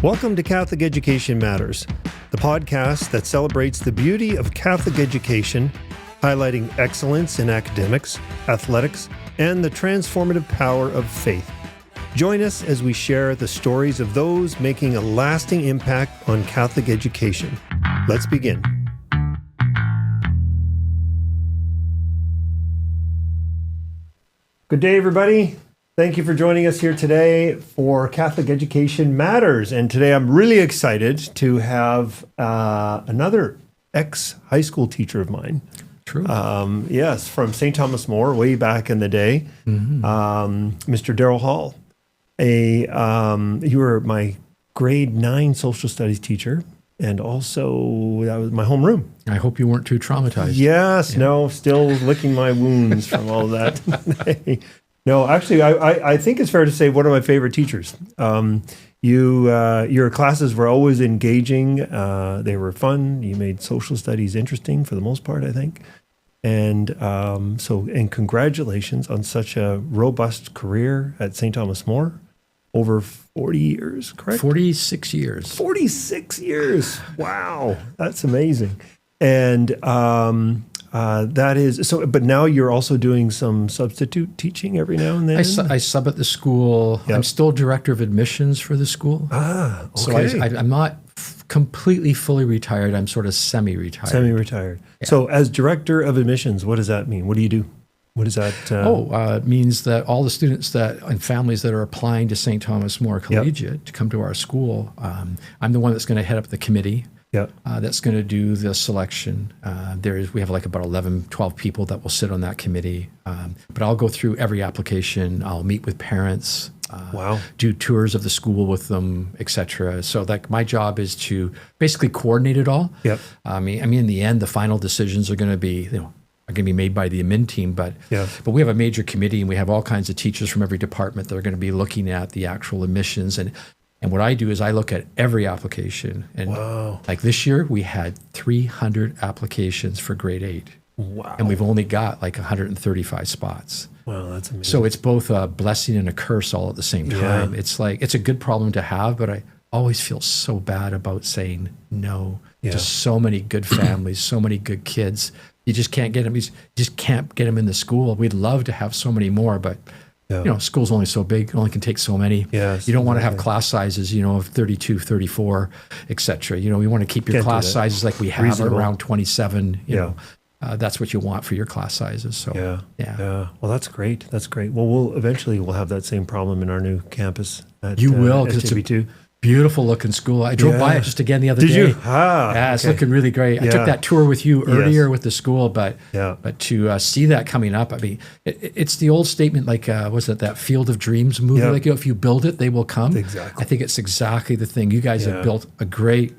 Welcome to Catholic Education Matters, the podcast that celebrates the beauty of Catholic education, highlighting excellence in academics, athletics, and the transformative power of faith. Join us as we share the stories of those making a lasting impact on Catholic education. Let's begin. Good day, everybody. Thank you for joining us here today for Catholic Education Matters. And today I'm really excited to have another ex-high school teacher of mine. True. Yes, from St. Thomas More, way back in the day, Mr. Darrell Hall. You were my grade 9 social studies teacher, and also that was my homeroom. I hope you weren't too traumatized. Yes, yeah. No, still licking my wounds from all that. No, actually, I think it's fair to say one of my favorite teachers. Your classes were always engaging. They were fun. You made social studies interesting for the most part, I think. And and congratulations on such a robust career at St. Thomas More. Over 40 years, correct? 46 years. 46 years. Wow. That's amazing. And that is so, but now you're also doing some substitute teaching every now and then? I sub at the school. Yep. I'm still director of admissions for the school. Okay. So I'm not completely fully retired. I'm sort of semi-retired. Semi-retired. Yeah. So as director of admissions, what does that mean? What do you do? What is that? It means that all the students and families that are applying to St. Thomas More Collegiate to come to our school, I'm the one that's going to head up the committee. That's going to do the selection. We have like about 11, 12 people that will sit on that committee. But I'll go through every application. I'll meet with parents. Do tours of the school with them, etc. So my job is to basically coordinate it all. I mean, in the end, the final decisions are going to be, made by the admin team, but we have a major committee and we have all kinds of teachers from every department that are going to be looking at the actual admissions. And what I do is I look at every application. And like this year, we had 300 applications for grade 8. Wow. And we've only got like 135 spots. Wow, that's amazing. So it's both a blessing and a curse all at the same time. It's like, it's a good problem to have, but I always feel so bad about saying no to so many good families, so many good kids. You just can't get them. You just can't get them in the school. We'd love to have so many more, but school's only so big. It only can take so many. Yes, you don't want to have class sizes, of 32, 34, et cetera. We want to keep your class sizes like we have reasonable. Around 27. That's what you want for your class sizes. So Well, that's great. That's great. Well, we'll have that same problem in our new campus. You will, because it's a beautiful looking school. I drove by it just again the other day. Did you? It's looking really great. I took that tour with you earlier with the school, but to see that coming up, I mean, it's the old statement, like, was it that Field of Dreams movie? Like, if you build it, they will come. Exactly. I think it's exactly the thing. You guys have built a great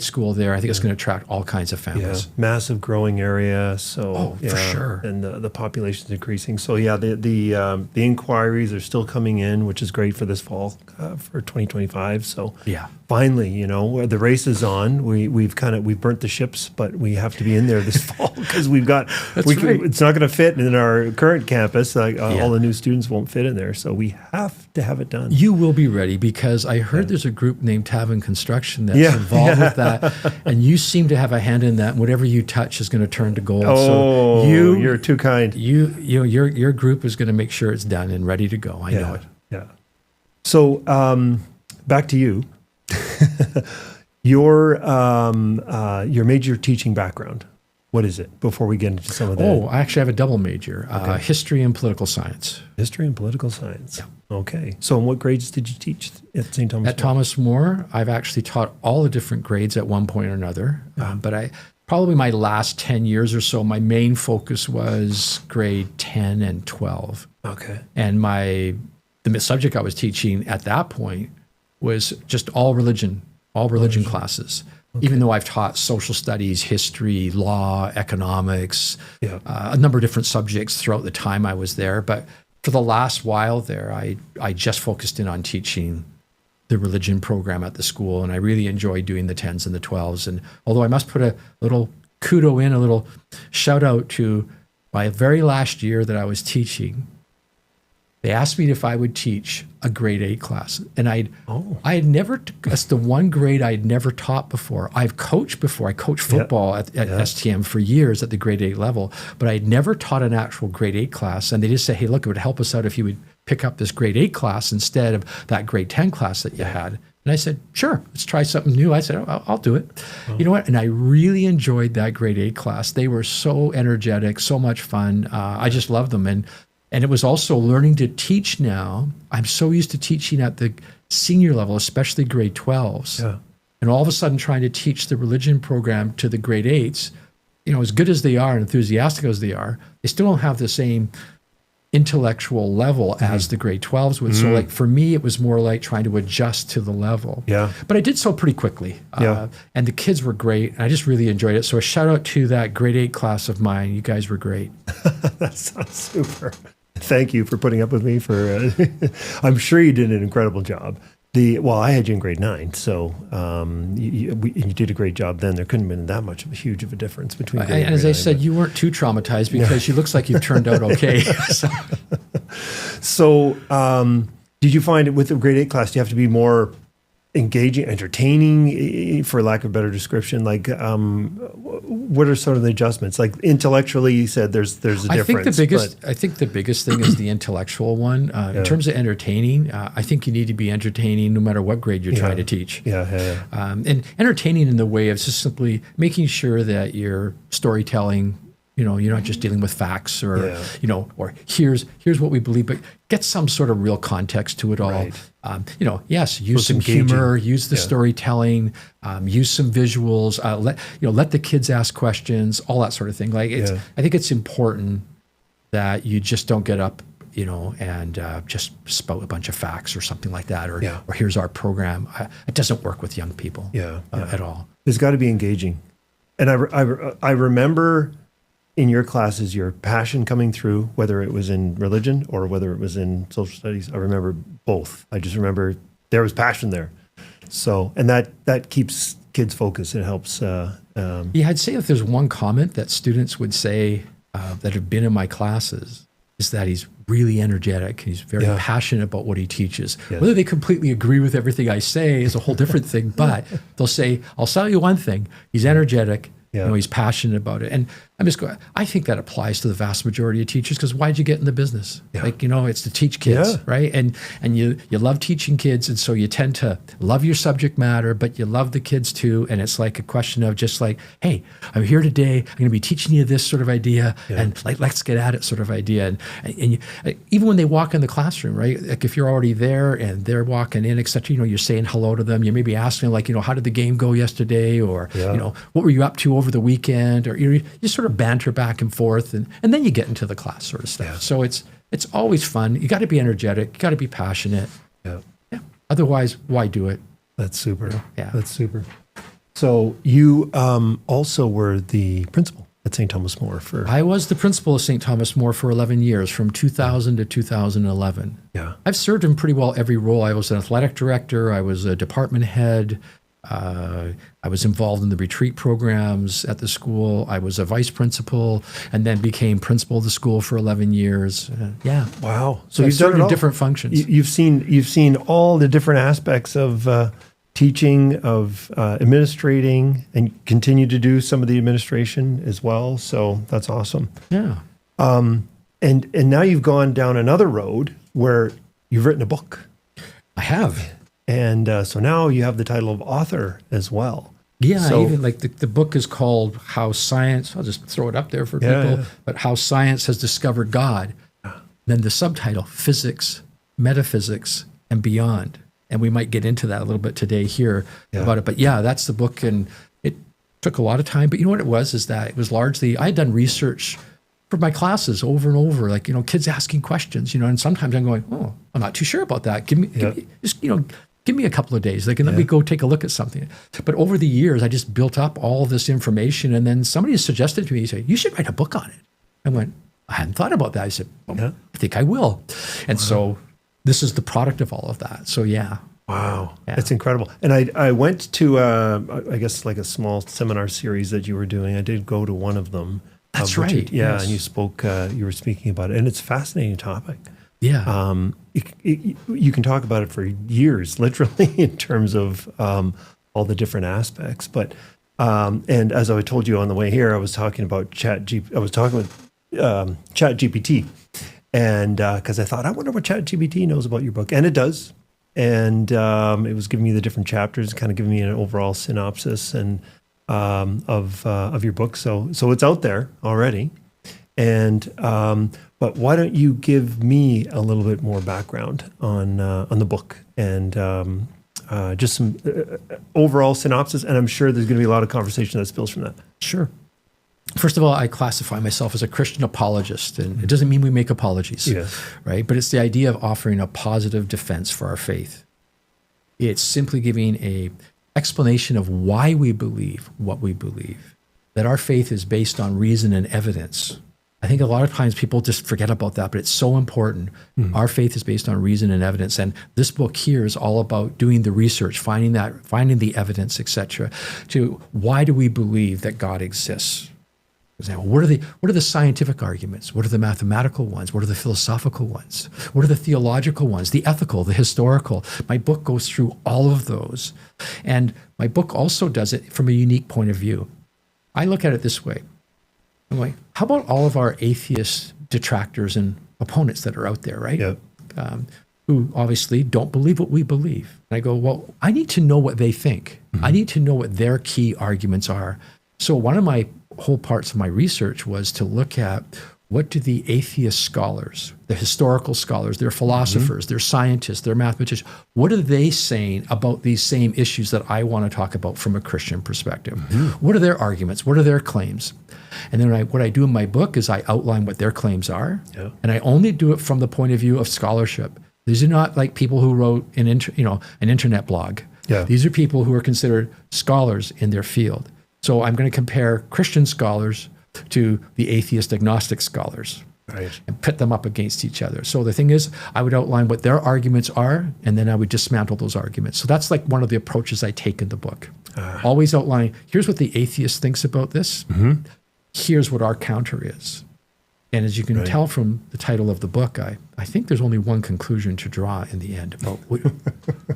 school there. I think it's going to attract all kinds of families. Massive growing area. So for sure. And the population's increasing. So the inquiries are still coming in, which is great for this fall for 2025. So finally, the race is on. We've burnt the ships, but we have to be in there this fall because it's not going to fit in our current campus. All the new students won't fit in there. So we have to have it done. You will be ready, because I heard there's a group named Tavern Construction that's involved with that, and you seem to have a hand in that. And whatever you touch is going to turn to gold. Oh, you're too kind. Your group is going to make sure it's done and ready to go. I know it. Yeah. So back to you. Your major teaching background. What is it? Before we get into some of that. Oh, I actually have a double major: history and political science. History and political science. Yeah. Okay. So in what grades did you teach at St. Thomas More? At Thomas More, I've actually taught all the different grades at one point or another. But probably my last 10 years or so, my main focus was grade 10 and 12. Okay. And the subject I was teaching at that point was just all religion classes. Okay. Even though I've taught social studies, history, law, economics, a number of different subjects throughout the time I was there. But for the last while there, I just focused in on teaching the religion program at the school, and I really enjoyed doing the 10s and the 12s. And although I must put a little a little shout out to my very last year that I was teaching, They asked me if I would teach a grade 8 class. And I had never, that's the one grade I had never taught before. I've coached before. I coached football at STM for years at the grade 8 level, but I had never taught an actual grade 8 class. And they just said, hey, look, it would help us out if you would pick up this grade 8 class instead of that grade 10 class that you had. And I said, sure, let's try something new. I said, I'll do it. You know what? And I really enjoyed that grade 8 class. They were so energetic, so much fun. I just loved them. And it was also learning to teach now. I'm so used to teaching at the senior level, especially grade 12s. Yeah. And all of a sudden trying to teach the religion program to the grade 8s, you know, as good as they are and enthusiastic as they are, they still don't have the same intellectual level as the grade 12s would. So like for me, it was more like trying to adjust to the level. Yeah. But I did so pretty quickly. And the kids were great. And I just really enjoyed it. So a shout out to that grade 8 class of mine. You guys were great. That sounds super. Thank you for putting up with me I'm sure you did an incredible job. I had you in grade 9, so you did a great job then. There couldn't have been that much of a huge of a difference between grade and as I said, you weren't too traumatized because you looks like you've turned out okay. So did you find it with the grade 8 class, do you have to be more engaging, entertaining, for lack of a better description? Like, what are sort of the adjustments? Like intellectually, you said there's a difference. I think the biggest thing is the intellectual one. In terms of entertaining, I think you need to be entertaining no matter what grade you're trying to teach. And entertaining in the way of just simply making sure that you're storytelling. You know, you're not just dealing with facts or, you know, or here's what we believe, but get some sort of real context to it all. Right. You know, yes, use some humor, use the storytelling, use some visuals, let the kids ask questions, all that sort of thing. Like, I think it's important that you just don't get up, you know, and just spout a bunch of facts or something like that, or here's our program. It doesn't work with young people at all. There's got to be engaging. And I remember in your classes, your passion coming through, whether it was in religion or whether it was in social studies. I remember both. I just remember there was passion there. So, and that keeps kids focused. It helps. I'd say if there's one comment that students would say that have been in my classes is that he's really energetic. He's very passionate about what he teaches. Yes. Whether they completely agree with everything I say is a whole different thing, but they'll say, I'll tell you one thing, he's energetic. You know, he's passionate about it. And I'm just going, I think that applies to the vast majority of teachers, because why'd you get in the business? Like, you know, it's to teach kids, right? And you love teaching kids, and so you tend to love your subject matter, but you love the kids too. And it's like a question of just like, hey, I'm here today, I'm going to be teaching you this sort of idea, and like, let's get at it sort of idea. And even when they walk in the classroom, right? Like if you're already there and they're walking in, et cetera, you know, you're saying hello to them. You may be asking like, you know, how did the game go yesterday? Or, you know, what were you up to over the weekend? Or you sort of banter back and forth, and then you get into the class sort of stuff. So it's always fun. You got to be energetic. You got to be passionate. Otherwise, why do it? That's super. That's super. So you also were the principal at St. Thomas More I was the principal of St. Thomas More for 11 years, from 2000 to 2011. I've served in pretty well every role. I was an athletic director. I was a department head. I was involved in the retreat programs at the school. I was a vice principal, and then became principal of the school for 11 years. Wow! So you've served in different functions. You've seen all the different aspects of teaching, of administrating, and continue to do some of the administration as well. So that's awesome. And now you've gone down another road where you've written a book. I have. And so now you have the title of author as well. Even like the book is called How Science, I'll just throw it up there for people, but How Science Has Discovered God. Then the subtitle, Physics, Metaphysics, and Beyond. And we might get into that a little bit today here about it. But that's the book, and it took a lot of time. But you know what it was, is that it was largely, I had done research for my classes over and over, like, you know, kids asking questions, you know, and sometimes I'm going, oh, I'm not too sure about that. Give me just, you know, give me a couple of days. Like, and let me go take a look at something. But over the years, I just built up all this information. And then somebody suggested to me, he said, you should write a book on it. I went, I hadn't thought about that. I said, I think I will. And so this is the product of all of that. So Wow. That's incredible. And I went to, I guess, like a small seminar series that you were doing. I did go to one of them. That's right. And you spoke, you were speaking about it. And it's a fascinating topic. Yeah. You can talk about it for years, literally, in terms of all the different aspects. But and as I told you on the way here, I was talking about I was talking with ChatGPT, and because I thought, I wonder what ChatGPT knows about your book, and it does. And it was giving me the different chapters, kind of giving me an overall synopsis and of your book. So it's out there already. And but why don't you give me a little bit more background on the book and just some overall synopsis? And I'm sure there's going to be a lot of conversation that spills from that. Sure. First of all, I classify myself as a Christian apologist, and it doesn't mean we make apologies, right? But it's the idea of offering a positive defense for our faith. It's simply giving a explanation of why we believe what we believe, that our faith is based on reason and evidence. I think a lot of times people just forget about that, but it's so important. Our faith is based on reason and evidence, and this book here is all about doing the research, finding the evidence, etc. To why do we believe that God exists? For example, what are the scientific arguments? What are the mathematical ones? What are the philosophical ones? What are the theological ones? The ethical, the historical. My book goes through all of those, and my book also does it from a unique point of view. I look at it this way. I'm like, how about all of our atheist detractors and opponents that are out there, right? Yep. Who obviously don't believe what we believe. And I go, well, I need to know what they think. I need to know what their key arguments are. So one of my whole parts of my research was to look at what do the atheist scholars, the historical scholars, their philosophers, their scientists, their mathematicians, what are they saying about these same issues that I want to talk about from a Christian perspective? What are their arguments? What are their claims? And then what I do in my book is I outline what their claims are, and I only do it from the point of view of scholarship. These are not like people who wrote an internet blog. These are people who are considered scholars in their field. So I'm going to compare Christian scholars to the atheist agnostic scholars and pit them up against each other. So the thing is, I would outline what their arguments are, and then I would dismantle those arguments. So that's like one of the approaches I take in the book. Always outline, here's what the atheist thinks about this. Here's what our counter is. And as you can tell from the title of the book, I think there's only one conclusion to draw in the end about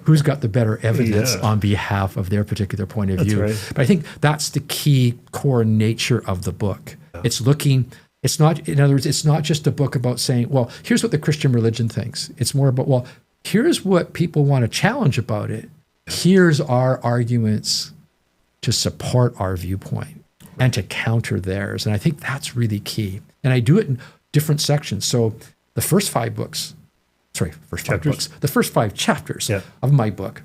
who's got the better evidence on behalf of their particular point of view. But I think that's the key core nature of the book. It's looking, it's not, in other words, it's not just a book about saying, well, here's what the Christian religion thinks. It's more about, well, here's what people want to challenge about it. Here's our arguments to support our viewpoint and to counter theirs. And I think that's really key. And I do it in different sections. So the first five chapters of my book,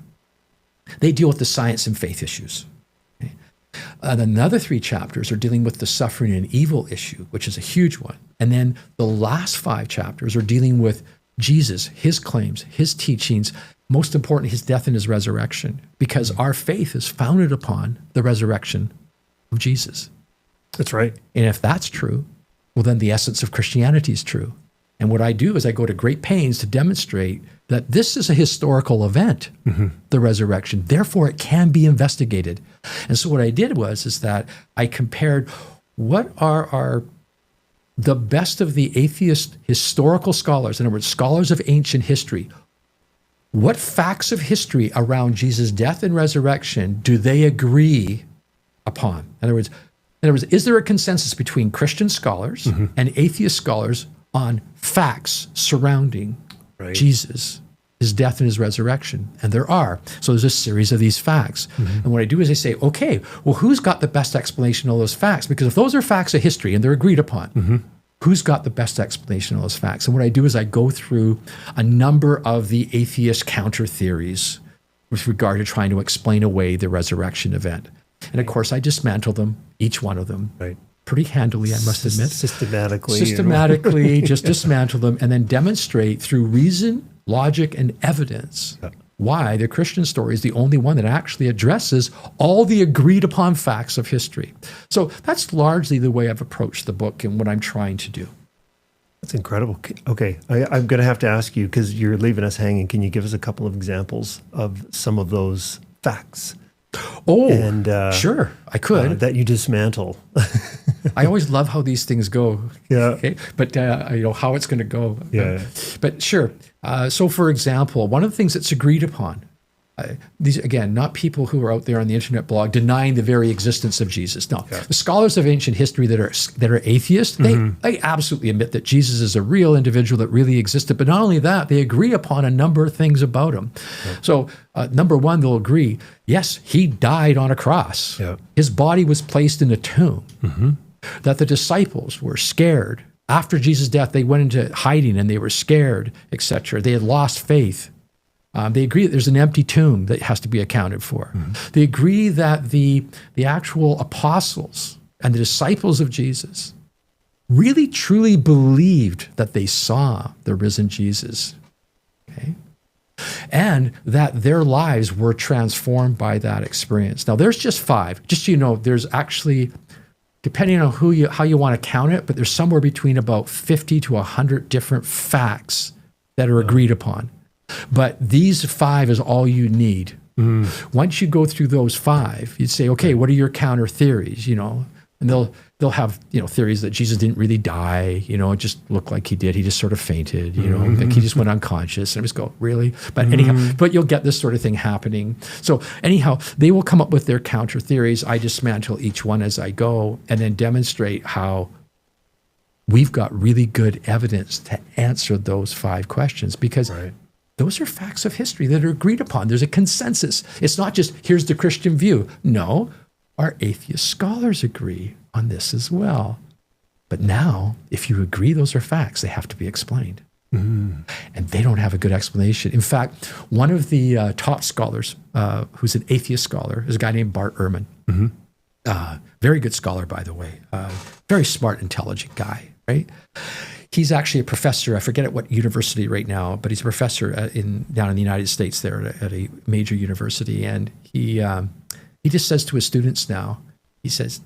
they deal with the science and faith issues. And another 3 chapters are dealing with the suffering and evil issue, which is a huge one. And then the last 5 chapters are dealing with Jesus, his claims, his teachings, most important, his death and his resurrection, because our faith is founded upon the resurrection of Jesus. That's right. And if that's true, well, then the essence of Christianity is true. And what I do is I go to great pains to demonstrate that this is a historical event, the resurrection. Therefore, it can be investigated. And so what I did is that I compared what are the best of the atheist historical scholars, in other words, scholars of ancient history. What facts of history around Jesus' death and resurrection do they agree upon? In other words, is there a consensus between Christian scholars and atheist scholars on facts surrounding Jesus, his death and his resurrection? And there are. So there's a series of these facts. And what I do is I say, okay, well, who's got the best explanation of those facts? Because if those are facts of history and they're agreed upon, who's got the best explanation of those facts? And what I do is I go through a number of the atheist counter theories with regard to trying to explain away the resurrection event. And of course, I dismantle them, each one of them, pretty handily, I must admit. Systematically, just dismantle them and then demonstrate through reason, logic, and evidence why the Christian story is the only one that actually addresses all the agreed upon facts of history. So that's largely the way I've approached the book and what I'm trying to do. That's incredible. Okay, I'm going to have to ask you, because you're leaving us hanging, can you give us a couple of examples of some of those facts? Oh, and, sure, I could. That you dismantle. I always love how these things go. Yeah. Okay. But how it's going to go. Yeah. But sure. So for example, one of the things that's agreed upon, these again, not people who are out there on the internet blog denying the very existence of Jesus. No, the scholars of ancient history that are atheists, they absolutely admit that Jesus is a real individual that really existed. But not only that, they agree upon a number of things about him. Yeah. So number one, they'll agree, yes, he died on a cross. Yeah. His body was placed in a tomb. That the disciples were scared. After Jesus' death, they went into hiding and they were scared, etc. They had lost faith. They agree that there's an empty tomb that has to be accounted for. They agree that the actual apostles and the disciples of Jesus really truly believed that they saw the risen Jesus, okay? And that their lives were transformed by that experience. Now, there's just 5. Just so you know, there's actually, depending on how you want to count it, but there's somewhere between about 50 to 100 different facts that are agreed upon. But these 5 is all you need. Once you go through those 5, you'd say, okay, what are your counter theories? And they'll have theories that Jesus didn't really die. It just looked like he did. He just sort of fainted. Like he just went unconscious. And I just go, really? But anyhow, but you'll get this sort of thing happening. So anyhow, they will come up with their counter theories. I dismantle each one as I go, and then demonstrate how we've got really good evidence to answer those 5 questions, because those are facts of history that are agreed upon. There's a consensus. It's not just, here's the Christian view. No, our atheist scholars agree on this as well. But now, if you agree those are facts, they have to be explained. And they don't have a good explanation. In fact, one of the top scholars, who's an atheist scholar, is a guy named Bart Ehrman. Very good scholar, by the way. Very smart, intelligent guy, right? He's actually a professor. I forget at what university right now, but he's a professor down in the United States there at a major university. And he just says to his students now, he says,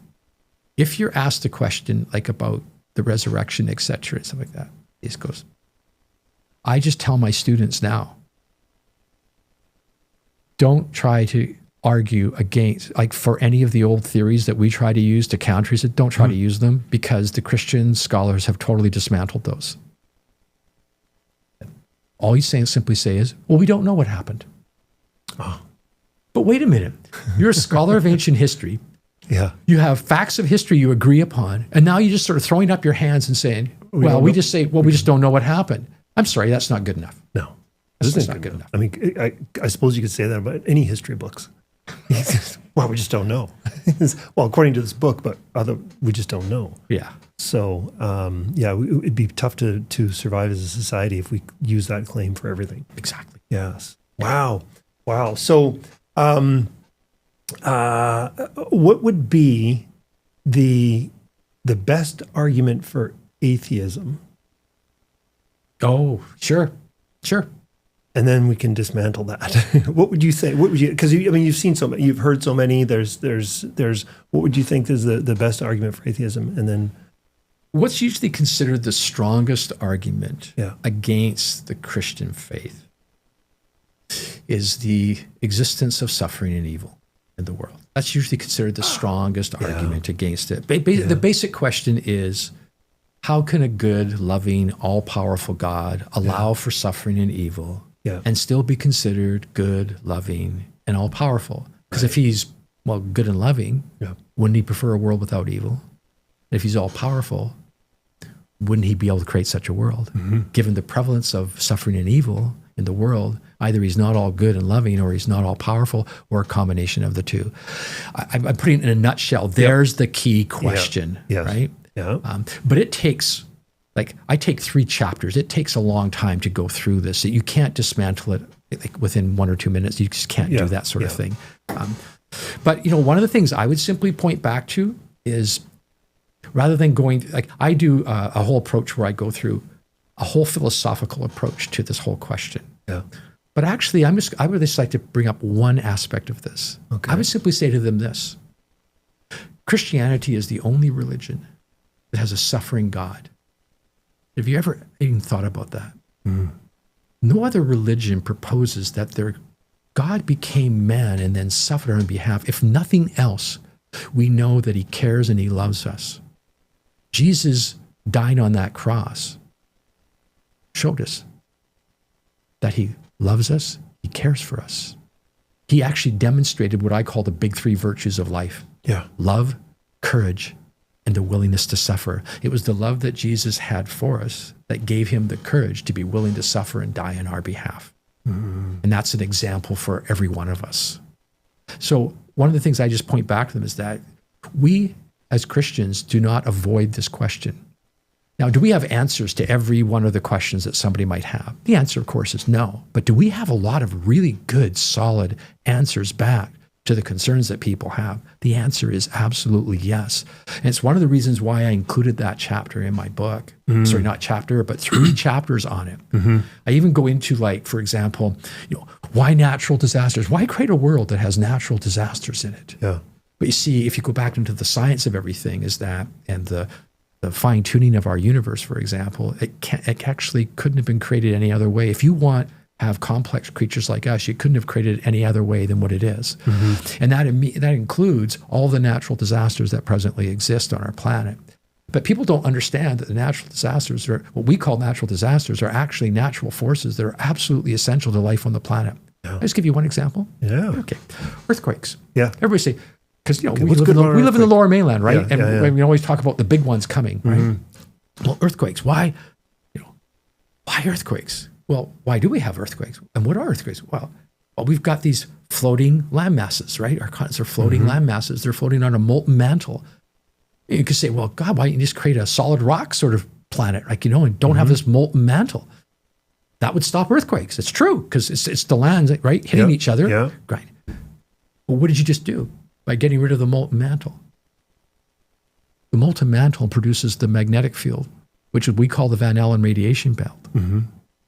if you're asked a question like about the resurrection, et cetera, and stuff like that, he just goes, I just tell my students now, don't try to argue against, like for any of the old theories that we try to use to counter. He said, don't try to use them, because the Christian scholars have totally dismantled those. All he's saying, simply say is, well, we don't know what happened. But wait a minute. You're a scholar of ancient history. Yeah. You have facts of history you agree upon, and now you're just sort of throwing up your hands and saying, we just don't know what happened. I'm sorry, that's not good enough. No. That's not good enough. I mean, I suppose you could say that about any history books. Well, we just don't know. Well, according to this book, but we just don't know. Yeah. So, it'd be tough to survive as a society if we use that claim for everything. Exactly. Yes. Wow. So, what would be the best argument for atheism? Oh, sure. And then we can dismantle that. What would you say? Because you've seen so many, you've heard so many. There's. What would you think is the best argument for atheism? And then, what's usually considered the strongest argument against the Christian faith is the existence of suffering and evil in the world. That's usually considered the strongest argument against it. The basic question is, how can a good, loving, all-powerful God allow for suffering and evil and still be considered good, loving, and all-powerful? Because if he's, good and loving, wouldn't he prefer a world without evil? If he's all-powerful, wouldn't he be able to create such a world? Given the prevalence of suffering and evil in the world, either he's not all good and loving, or he's not all powerful, or a combination of the two. I'm putting it in a nutshell. There's the key question, right? Yeah. But it takes, I take 3 chapters. It takes a long time to go through this. You can't dismantle it within 1 or 2 minutes. You just can't do that sort of thing. But one of the things I would simply point back to is, rather than going, I do a whole approach where I go through a whole philosophical approach to this whole question. Yeah. But actually, I would just like to bring up one aspect of this. Okay. I would simply say to them this: Christianity is the only religion that has a suffering God. Have you ever even thought about that? No other religion proposes that their God became man and then suffered on our behalf. If nothing else, we know that he cares and he loves us. Jesus dying on that cross showed us that he loves us, he cares for us. He actually demonstrated what I call the big three virtues of life. Yeah. Love, courage, and the willingness to suffer. It was the love that Jesus had for us that gave him the courage to be willing to suffer and die on our behalf. Mm-hmm. And that's an example for every one of us. So one of the things I just point back to them is that we as Christians do not avoid this question. Now, do we have answers to every one of the questions that somebody might have? The answer, of course, is no. But do we have a lot of really good, solid answers back to the concerns that people have? The answer is absolutely yes. And it's one of the reasons why I included that chapter in my book. Mm-hmm. Sorry, not chapter, but 3 chapters on it. Mm-hmm. I even go into, like, for example, why natural disasters? Why create a world that has natural disasters in it? Yeah. But you see, if you go back into the science of everything, is that, and the fine-tuning of our universe, for example, it actually couldn't have been created any other way. If you want to have complex creatures like us, you couldn't have created it any other way than what it is. Mm-hmm. And that includes all the natural disasters that presently exist on our planet. But people don't understand that the natural disasters, or what we call natural disasters, are actually natural forces that are absolutely essential to life on the planet. Yeah. I'll just give you one example. Yeah. Okay. Earthquakes. Yeah. Everybody say, because we live in the lower mainland, right? Yeah, and we always talk about the big ones coming, right? Mm-hmm. Well, earthquakes. Why earthquakes? Well, why do we have earthquakes? And what are earthquakes? Well, we've got these floating land masses, right? Our continents are floating land masses. They're floating on a molten mantle. You could say, well, God, why don't you just create a solid rock sort of planet, and don't have this molten mantle? That would stop earthquakes. It's true, because it's the lands, right, hitting each other. Yeah. Right. Well, what did you just do? By getting rid of the molten mantle. The molten mantle produces the magnetic field, which we call the Van Allen radiation belt,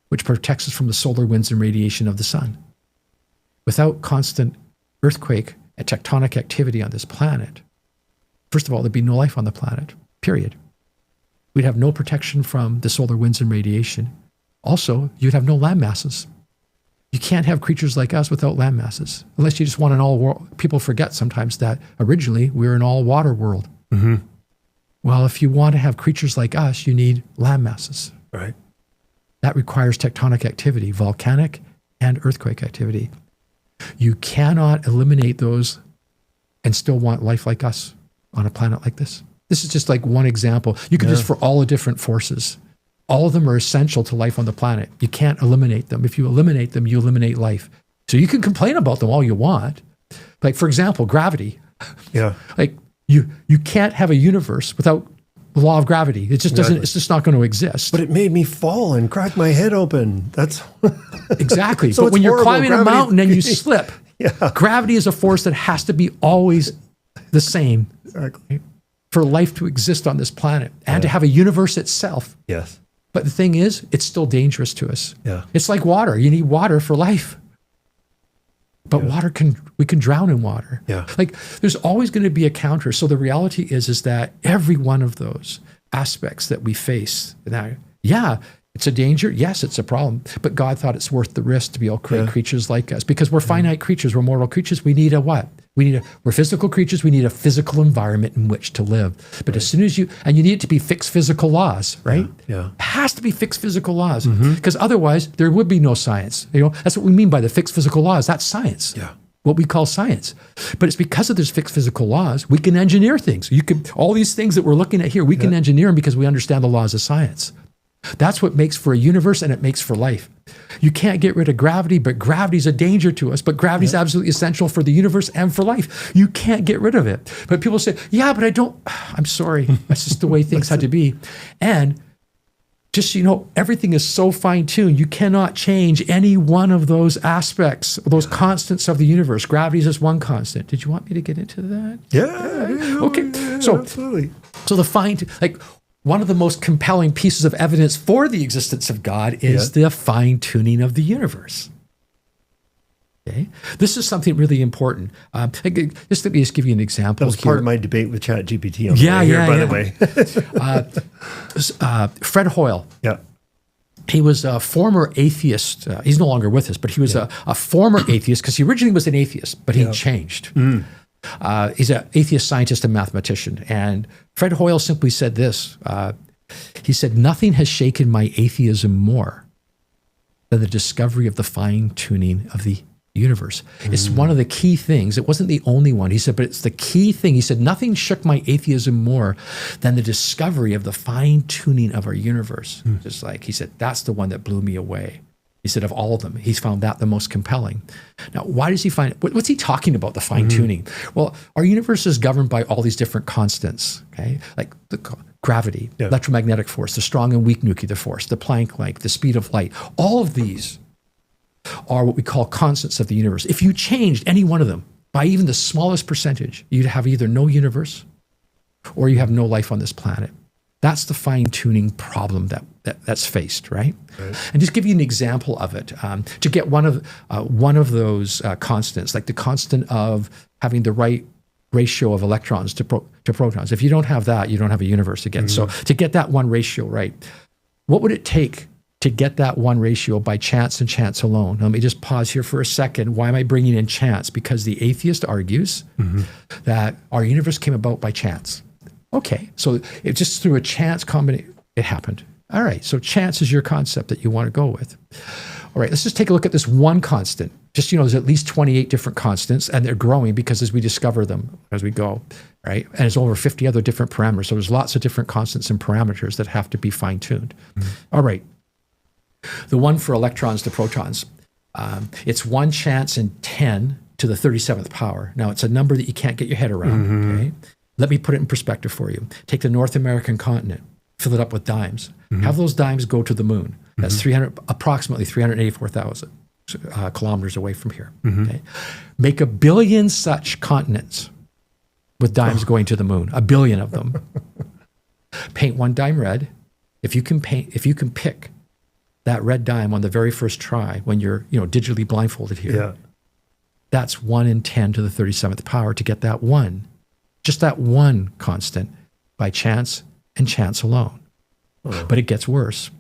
which protects us from the solar winds and radiation of the sun. Without constant earthquake and tectonic activity on this planet, first of all, there'd be no life on the planet, period. We'd have no protection from the solar winds and radiation. Also, you'd have no land masses. You can't have creatures like us without land masses, unless you just want an all-world. People forget sometimes that originally we were an all-water world. Mm-hmm. Well, if you want to have creatures like us, you need land masses. Right. That requires tectonic activity, volcanic and earthquake activity. You cannot eliminate those and still want life like us on a planet like this. This is just like one example. You could just for all the different forces. All of them are essential to life on the planet. You can't eliminate them. If you eliminate them, you eliminate life. So you can complain about them all you want. Like, for example, gravity. Yeah. Like, you can't have a universe without the law of gravity. It just doesn't, it's just not going to exist. But it made me fall and crack my head open. That's exactly. So but when you're climbing a mountain and you slip, gravity is a force that has to be always the same for life to exist on this planet and to have a universe itself. Yes. But the thing is, it's still dangerous to us. Yeah. It's like water. You need water for life. But we can drown in water. Yeah. Like, there's always going to be a counter. So the reality is that every one of those aspects that we face, it's a danger. Yes, it's a problem. But God thought it's worth the risk to be able to create creatures like us, because we're finite creatures. We're mortal creatures. We need a what? We're physical creatures. We need a physical environment in which to live. But as soon as you need it to be fixed physical laws, right? Yeah. It has to be fixed physical laws, because otherwise there would be no science. That's what we mean by the fixed physical laws. That's science. Yeah. What we call science. But it's because of those fixed physical laws, we can engineer things. All these things that we're looking at here, we can engineer them because we understand the laws of science. That's what makes for a universe, and it makes for life. You can't get rid of gravity, but gravity's a danger to us. But gravity's absolutely essential for the universe and for life. You can't get rid of it. But people say, but I don't. I'm sorry. That's just the way things had to be. And just so you know, everything is so fine-tuned. You cannot change any one of those aspects, those constants of the universe. Gravity is just one constant. Did you want me to get into that? Yeah. Okay. Yeah, so absolutely. So one of the most compelling pieces of evidence for the existence of God is the fine-tuning of the universe. Okay, this is something really important. Let me just give you an example. That was part of my debate with ChatGPT. By the way. Fred Hoyle. Yeah. He was a former atheist. He's no longer with us, but he was a former atheist, because he originally was an atheist, but he changed. He's an atheist scientist and mathematician. And Fred Hoyle simply said this. He said, "Nothing has shaken my atheism more than the discovery of the fine-tuning of the universe." It's one of the key things. It wasn't the only one. He said, but it's the key thing. He said, nothing shook my atheism more than the discovery of the fine-tuning of our universe. Just like he said, that's the one that blew me away. He said, of all of them, he's found that the most compelling. Now, why does he find it? What's he talking about, the fine-tuning? Well, our universe is governed by all these different constants, okay? Like the gravity, electromagnetic force, the strong and weak nuclear force, the Planck length, the speed of light. All of these are what we call constants of the universe. If you changed any one of them by even the smallest percentage, you'd have either no universe or you have no life on this planet. That's the fine-tuning problem that's faced, right? And just give you an example of it. To get one of those constants, like the constant of having the right ratio of electrons to protons. If you don't have that, you don't have a universe again. So to get that one ratio right, what would it take to get that one ratio by chance and chance alone? Let me just pause here for a second. Why am I bringing in chance? Because the atheist argues that our universe came about by chance. Okay, so it just through a chance combination, it happened. All right, so chance is your concept that you want to go with. All right, let's just take a look at this one constant. Just, there's at least 28 different constants, and they're growing because as we discover them as we go, right? And there's over 50 other different parameters. So there's lots of different constants and parameters that have to be fine-tuned. All right, the one for electrons to protons, it's 1 chance in 10 to the 37th power. Now, it's a number that you can't get your head around, okay? Let me put it in perspective for you. Take the North American continent, fill it up with dimes. Have those dimes go to the moon. That's approximately 384,000 kilometers away from here. Okay? Make 1 billion such continents with dimes going to the moon, 1 billion of them. Paint one dime red. If you can pick that red dime on the very first try when you're digitally blindfolded here, that's 1 in 10 to the 37th power to get that one. Just that one constant by chance and chance alone. But it gets worse.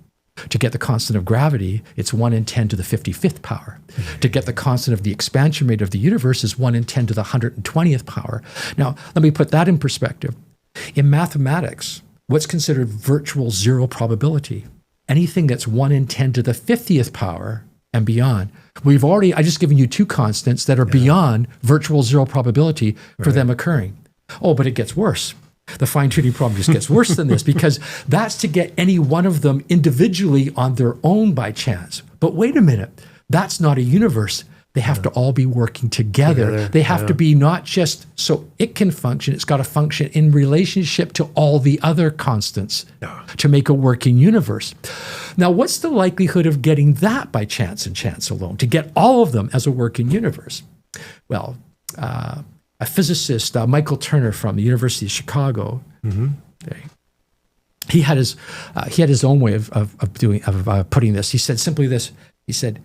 To get the constant of gravity, it's 1 in 10 to the 55th power. To get the constant of the expansion rate of the universe is 1 in 10 to the 120th power. Now, let me put that in perspective. In mathematics, what's considered virtual zero probability? Anything that's 1 in 10 to the 50th power and beyond. I just given you 2 constants that are beyond virtual zero probability for them occurring. Oh, but it gets worse. The fine-tuning problem just gets worse than this because that's to get any one of them individually on their own by chance. But wait a minute, that's not a universe. They have to all be working together. They have to be not just so it can function, it's got to function in relationship to all the other constants to make a working universe. Now, what's the likelihood of getting that by chance and chance alone, to get all of them as a working universe? Well, a physicist, Michael Turner from the University of Chicago, he had his own way of putting this. He said simply this. He said,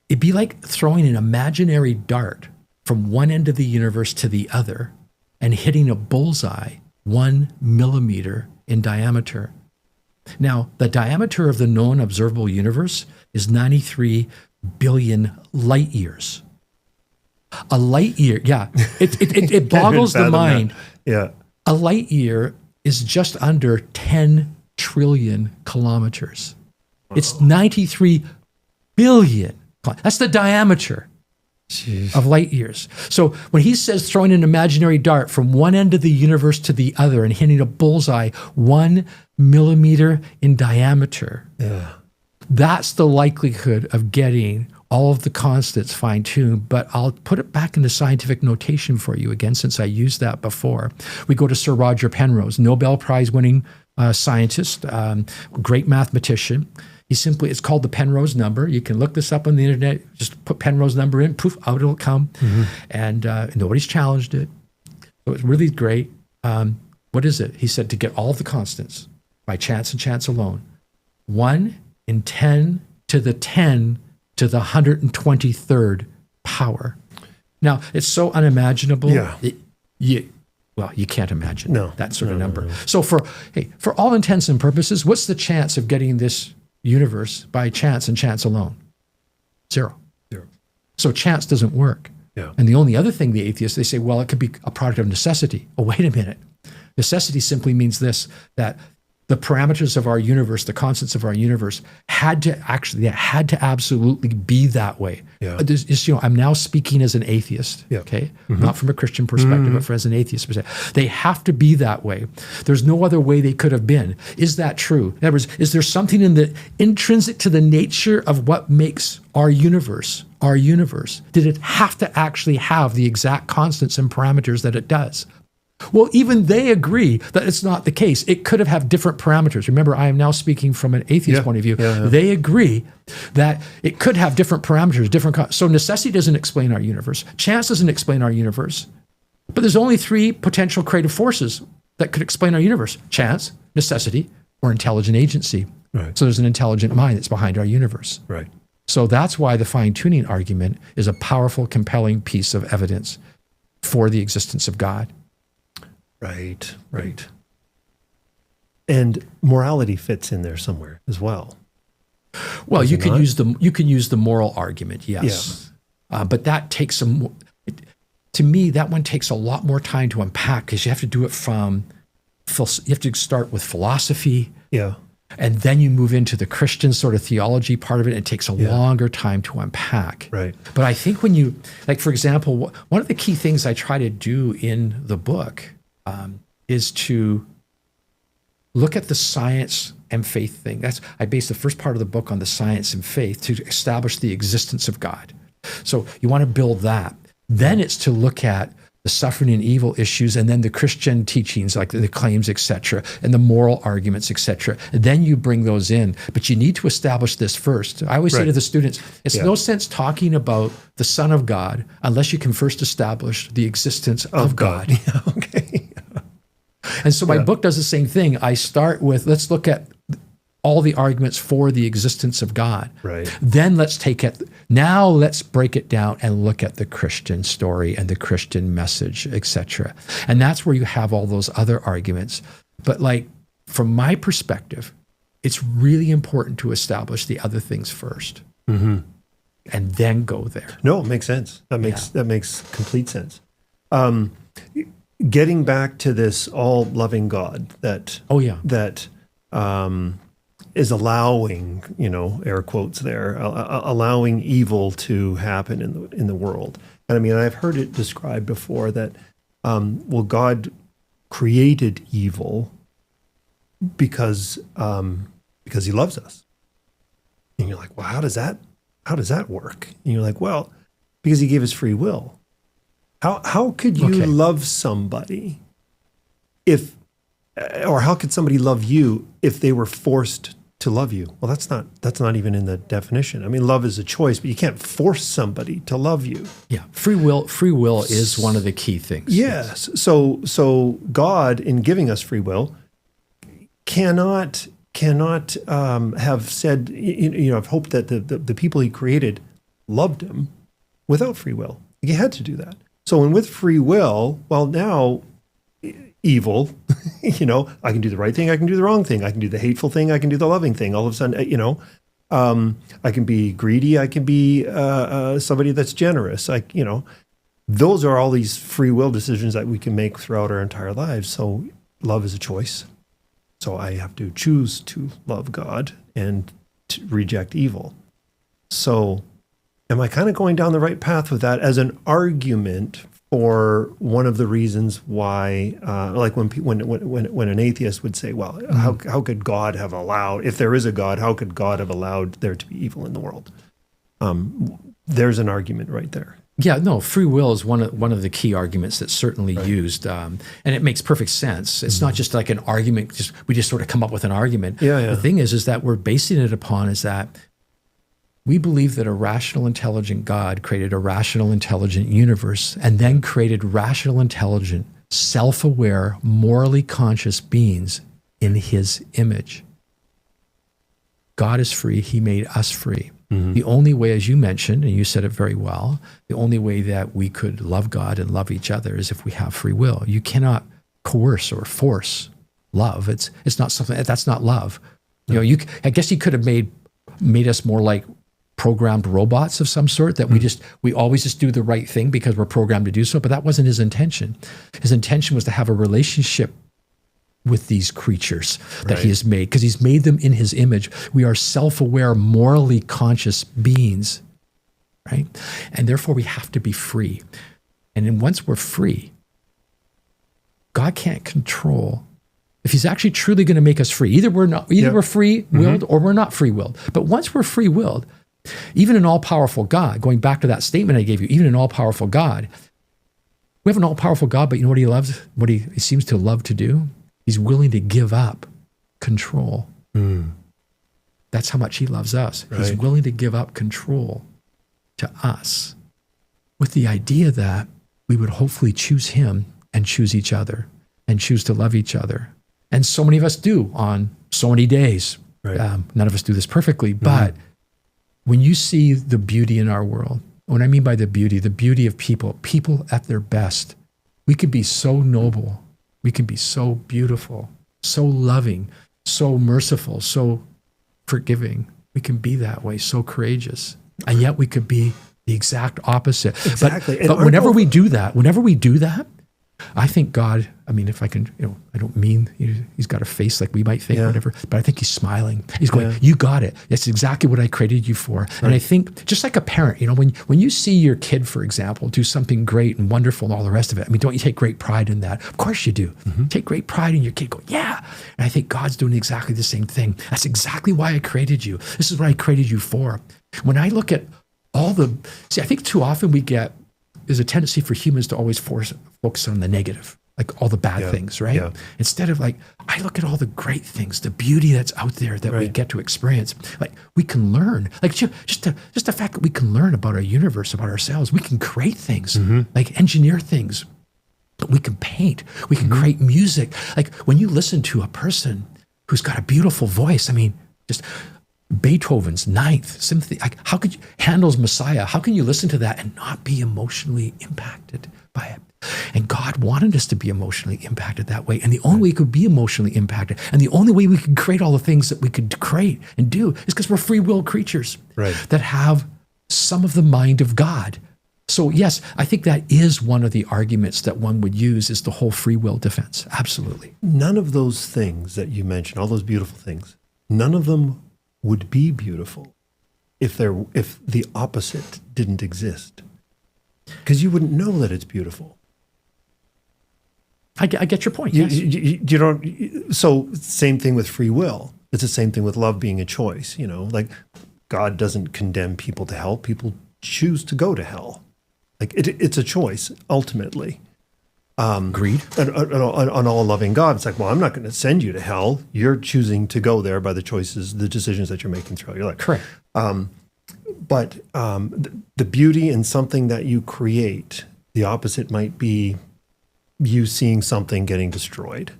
it'd be like throwing an imaginary dart from one end of the universe to the other and hitting a bullseye 1 millimeter in diameter. Now, the diameter of the known observable universe is 93 billion light years. A light year, it boggles the mind. A light year is just under 10 trillion kilometers. It's 93 billion. That's the diameter of light years. So when he says throwing an imaginary dart from one end of the universe to the other and hitting a bullseye 1 millimeter in diameter, that's the likelihood of getting all of the constants fine-tuned, but I'll put it back into scientific notation for you again, since I used that before. We go to Sir Roger Penrose, Nobel Prize-winning scientist, great mathematician. It's called the Penrose number. You can look this up on the internet. Just put Penrose number in, poof, out it'll come. And nobody's challenged it. So it's really great. What is it? He said to get all of the constants by chance and chance alone. 1 in 10 to the 10 to the 123rd power. Now, it's so unimaginable. You can't imagine that sort of number. So for all intents and purposes, what's the chance of getting this universe by chance and chance alone? Zero. So chance doesn't work. Yeah. And the only other thing the atheists, they say, well, it could be a product of necessity. Oh, wait a minute. Necessity simply means this, that the parameters of our universe, the constants of our universe had to absolutely be that way. Yeah. I'm now speaking as an atheist, okay? Not from a Christian perspective, but as an atheist perspective. They have to be that way. There's no other way they could have been. Is that true? In other words, is there something in the intrinsic to the nature of what makes our universe? Did it have to actually have the exact constants and parameters that it does? Well, even they agree that it's not the case. It could have had different parameters. Remember, I am now speaking from an atheist point of view. They agree that it could have different parameters, so necessity doesn't explain our universe. Chance doesn't explain our universe. But there's only three potential creative forces that could explain our universe: chance, necessity, or intelligent agency. Right. So there's an intelligent mind that's behind our universe. Right. So that's why the fine-tuning argument is a powerful, compelling piece of evidence for the existence of God. Right. And morality fits in there somewhere as well. Well, you can use the moral argument, yes. Yeah. But that takes to me, that one takes a lot more time to unpack, because you have to do it you have to start with philosophy. Yeah. And then you move into the Christian sort of theology part of it. It takes a longer time to unpack. Right. But I think when you, like, for example, one of the key things I try to do in the book is to look at the science and faith thing. I base the first part of the book on the science and faith to establish the existence of God. So you want to build that. Then it's to look at the suffering and evil issues, and then the Christian teachings, like the claims, etc., and the moral arguments, etc. Then you bring those in. But you need to establish this first. I always say to the students, it's no sense talking about the Son of God unless you can first establish the existence of God. Yeah, okay. And so my book does the same thing. I start with, let's look at all the arguments for the existence of God. Right. Then let's break it down and look at the Christian story and the Christian message, etc. And that's where you have all those other arguments. But like, from my perspective, it's really important to establish the other things first. Mm-hmm. And then go there. No, it makes sense. That makes complete sense. Getting back to this all-loving God that is allowing, air quotes there, allowing evil to happen in the world. And I mean, I've heard it described before that, God created evil because he loves us. And you're like, well, how does that work? And you're like, well, because he gave us free will. How could you love somebody or how could somebody love you if they were forced to love you? Well, that's not even in the definition. I mean, love is a choice, but you can't force somebody to love you. Yeah, free will is one of the key things. Yes. So God, in giving us free will, cannot have said, I've hoped that the people he created loved him without free will. He had to do that. So when with free will, well, now evil, I can do the right thing, I can do the wrong thing, I can do the hateful thing, I can do the loving thing. All of a sudden, I can be greedy, I can be somebody that's generous. Those are all these free will decisions that we can make throughout our entire lives. So love is a choice. So I have to choose to love God and to reject evil. So am I kind of going down the right path with that as an argument for one of the reasons why, like when an atheist would say, well, how could God have allowed, if there is a God, how could God have allowed there to be evil in the world? There's an argument right there. Yeah, no, free will is one of the key arguments that's certainly used, and it makes perfect sense. It's not just like an argument; we just sort of come up with an argument. The thing is that we're basing it upon is that we believe that a rational, intelligent God created a rational, intelligent universe and then created rational, intelligent, self-aware, morally conscious beings in his image. God is free. He made us free. Mm-hmm. The only way, as you mentioned, and you said it very well, the only way that we could love God and love each other is if we have free will. You cannot coerce or force love. It's not something, that's not love. I guess he could have made us more like programmed robots of some sort that we always just do the right thing because we're programmed to do so. But that wasn't his intention. His intention was to have a relationship with these creatures that he has made, because he's made them in his image. We are self-aware, morally conscious beings, right? And therefore we have to be free. And then once we're free, God can't control. If he's actually truly going to make us free, either we're free-willed or we're not free-willed. But once we're free-willed, even an all-powerful God, going back to that statement I gave you, even an all-powerful God, we have an all-powerful God, but you know what he loves? What he seems to love to do? He's willing to give up control. That's how much he loves us. Right. He's willing to give up control to us with the idea that we would hopefully choose him and choose each other and choose to love each other. And so many of us do on so many days. Right. None of us do this perfectly, but when you see the beauty in our world, what I mean by the beauty of people at their best, we could be so noble. We can be so beautiful, so loving, so merciful, so forgiving. We can be that way, so courageous. And yet we could be the exact opposite. Exactly. But whenever we do that, I think God, I mean, if I can, I don't mean he's got a face like we might think or whatever, but I think he's smiling. He's going, you got it. That's exactly what I created you for. Right. And I think just like a parent, when you see your kid, for example, do something great and wonderful and all the rest of it, I mean, don't you take great pride in that? Of course you do. Mm-hmm. Take great pride in your kid. Go, yeah. And I think God's doing exactly the same thing. That's exactly why I created you. This is what I created you for. When I look at I think too often there's a tendency for humans to always focus on the negative, like all the bad things, right? Yeah. Instead of I look at all the great things, the beauty that's out there that we get to experience. Like we can learn, just the fact that we can learn about our universe, about ourselves. We can create things, like engineer things. But we can paint, we can create music. Like when you listen to a person who's got a beautiful voice, I mean, just Beethoven's Ninth Symphony, how could you, Handel's Messiah, how can you listen to that and not be emotionally impacted by it? And God wanted us to be emotionally impacted that way. And the only way we could be emotionally impacted, and the only way we could create all the things that we could create and do, is because we're free will creatures that have some of the mind of God. So yes, I think that is one of the arguments that one would use, is the whole free will defense. Absolutely. None of those things that you mentioned, all those beautiful things, none of them would be beautiful if the opposite didn't exist, because you wouldn't know that it's beautiful. I get your point. Yes. You don't. So same thing with free will. It's the same thing with love being a choice. Like God doesn't condemn people to hell. People choose to go to hell. Like it's a choice ultimately. Greed. On all loving God, it's like, well, I'm not going to send you to hell. You're choosing to go there by the decisions that you're making throughout your life. Correct. But the beauty in something that you create, the opposite might be you seeing something getting destroyed,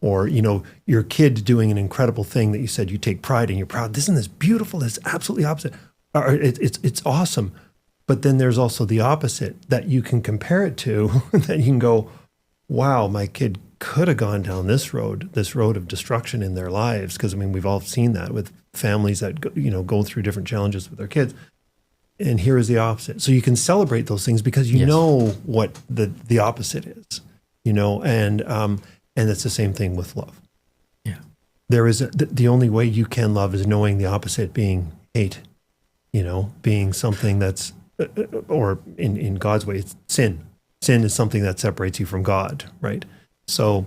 or your kid doing an incredible thing that you said you take pride in. You're proud. Isn't this beautiful? It's absolutely opposite. It's awesome. But then there's also the opposite that you can compare it to. That you can go, wow, my kid could have gone down this road of destruction in their lives. Because we've all seen that with families that go through different challenges with their kids. And here is the opposite. So you can celebrate those things because you know what the opposite is. And it's the same thing with love. Yeah, there is the only way you can love is knowing the opposite being hate. Being something that's, or in God's way, it's sin. Sin is something that separates you from God, right? So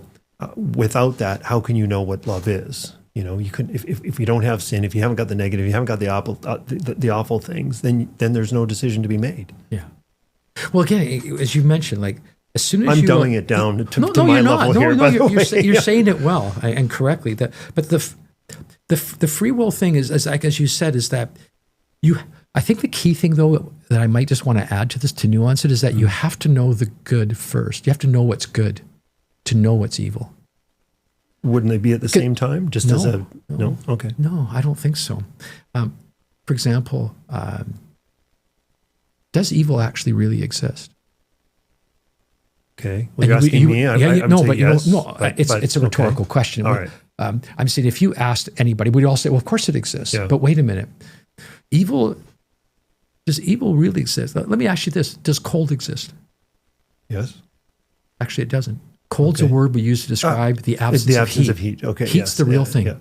without that, how can you know what love is? You can if you don't have sin, if you haven't got the negative, you haven't got the awful things, then there's no decision to be made. Yeah. Well, again, as you mentioned, like as soon as I'm dumbing it down to my level here. You're saying it well and correctly. But the free will thing is, as you said, is that I think the key thing, though, that I might just want to add to this, to nuance it, is that you have to know the good first. You have to know what's good to know what's evil. Wouldn't they be at the same time? No? Okay. No, I don't think so. For example, does evil actually really exist? Okay. Well, you're asking me. It's a rhetorical question. All right. I'm saying if you asked anybody, we'd all say, well, of course it exists. Yeah. But wait a minute. Evil does evil really exist? Let me ask you this. Does cold exist? Yes. Actually, it doesn't. Cold's a word we use to describe the absence of heat. Okay. Heat's the real thing. Yeah.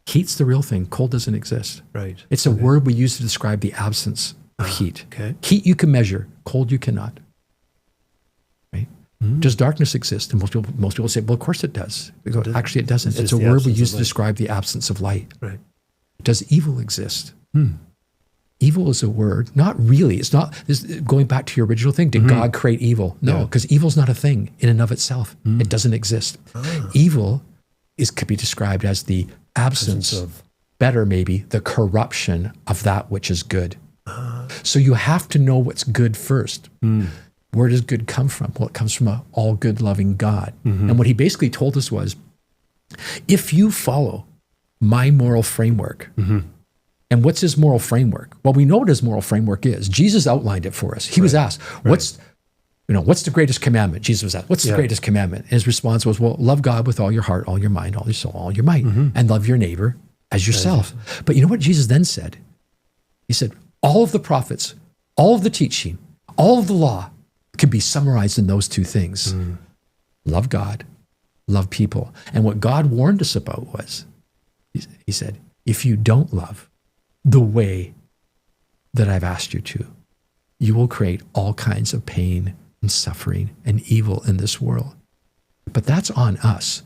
Heat's the real thing. Cold doesn't exist. Right. It's a word we use to describe the absence of heat. Okay. Heat you can measure. Cold you cannot. Right? Does darkness exist? And most people say, well, of course it does. We go, actually, it doesn't. It's a word we use to describe the absence of light. Right. Does evil exist? Evil is a word. Not really. It's not, going back to your original thing, did God create evil? No, because evil's not a thing in and of itself. It doesn't exist. Evil could be described as the absence of, better maybe, the corruption of that which is good. So you have to know what's good first. Where does good come from? Well, it comes from an all good, loving God. And what he basically told us was, if you follow my moral framework, and what's his moral framework? Well, we know what his moral framework is. Jesus outlined it for us. He was asked, what's the greatest commandment? Jesus was asked, what's the greatest commandment? And his response was, well, love God with all your heart, all your mind, all your soul, all your might, and love your neighbor as yourself. But you know what Jesus then said? He said, all of the prophets, all of the teaching, all of the law can be summarized in those two things. Love God, love people. And what God warned us about was, he said, if you don't love the way that I've asked you to, you will create all kinds of pain and suffering and evil in this world. But that's on us.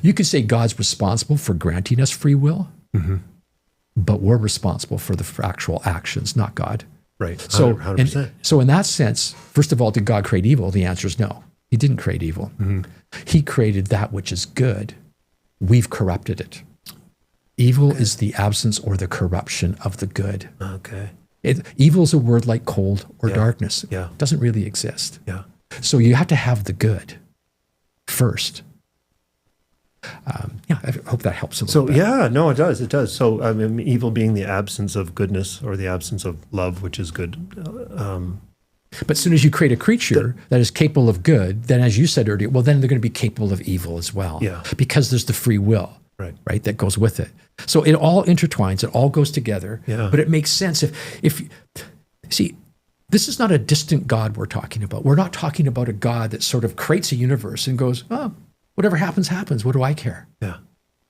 You could say God's responsible for granting us free will, but we're responsible for the actual actions, not God. Right. So, 100%. So in that sense, first of all, did God create evil? The answer is no. He didn't create evil. He created that which is good. We've corrupted it. Evil is the absence or the corruption of the good. Okay. Evil is a word like cold or darkness. It doesn't really exist. So you have to have the good first. I hope that helps a little bit. No, it does. It does. So evil being the absence of goodness or the absence of love, which is good. But as soon as you create a creature that is capable of good, then as you said earlier, well, then they're going to be capable of evil as well. Because there's the free will. Right, that goes with it. So it all intertwines, it all goes together, but it makes sense. If see, this is not a distant God we're talking about. We're not talking about a God that sort of creates a universe and goes, oh, whatever happens, happens. What do I care?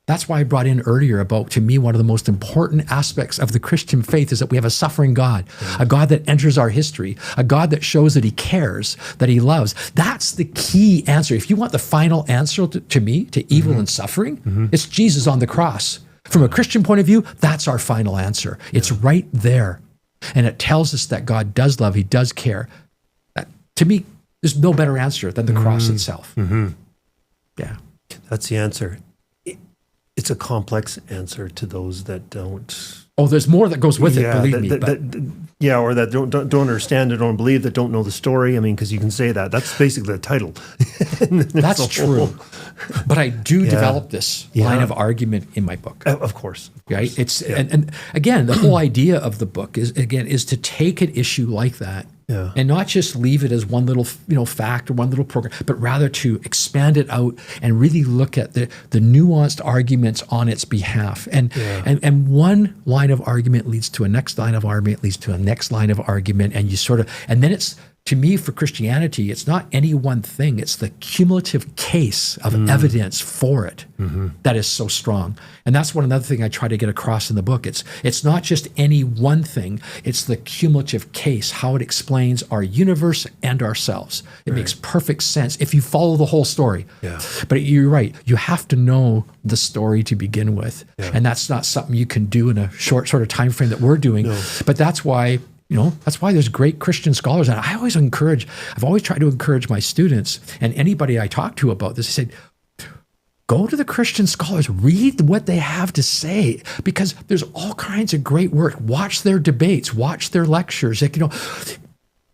That's why I brought in earlier about, to me, one of the most important aspects of the Christian faith is that we have a suffering God, a God that enters our history, a God that shows that he cares, that he loves. That's the key answer. If you want the final answer to me, to evil and suffering, it's Jesus on the cross. From a Christian point of view, that's our final answer. It's right there. And it tells us that God does love, he does care. To me, there's no better answer than the cross itself. Yeah. That's the answer. It's a complex answer to those that don't. Oh, there's more that goes with it, believe me. Or that don't understand, or don't believe, that don't know the story. I mean, because you can say that. That's basically the title. That's true. But I do develop this line of argument in my book. Of course. Right? And again, the whole idea of the book is to take an issue like that and not just leave it as one little fact or one little program, but rather to expand it out and really look at the nuanced arguments on its behalf. And one line of argument leads to a next line of argument, leads to a next line of argument, and then it's, to me, for Christianity, it's not any one thing. It's the cumulative case of evidence for it that is so strong. And that's another thing I try to get across in the book. It's not just any one thing. It's the cumulative case, how it explains our universe and ourselves. It makes perfect sense if you follow the whole story. But you're right. You have to know the story to begin with. And that's not something you can do in a short sort of time frame that we're doing. But that's why... that's why there's great Christian scholars. And I've always tried to encourage my students and anybody I talk to about this. I said, go to the Christian scholars, read what they have to say, because there's all kinds of great work. Watch their debates, watch their lectures.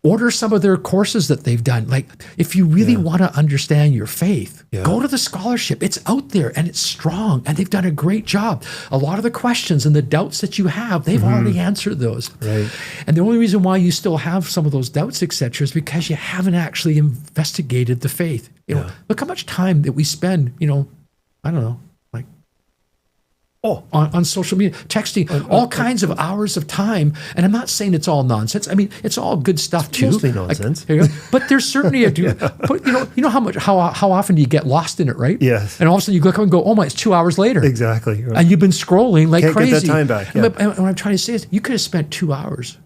Order some of their courses that they've done. Like, if you really want to understand your faith, go to the scholarship. It's out there and it's strong, and they've done a great job. A lot of the questions and the doubts that you have, they've already answered those. Right. And the only reason why you still have some of those doubts, etc., is because you haven't actually investigated the faith. Look how much time that we spend, I don't know, like on social media, texting, all kinds of hours of time. And I'm not saying it's all nonsense. I mean, it's all good stuff too. Mostly nonsense. But there's certainly but you know how often do you get lost in it, right? Yes. And all of a sudden you look up and go, oh my, it's 2 hours later. Exactly. Right. And you've been scrolling like Can't crazy. get that time back. Yeah. And what I'm trying to say is you could have spent 2 hours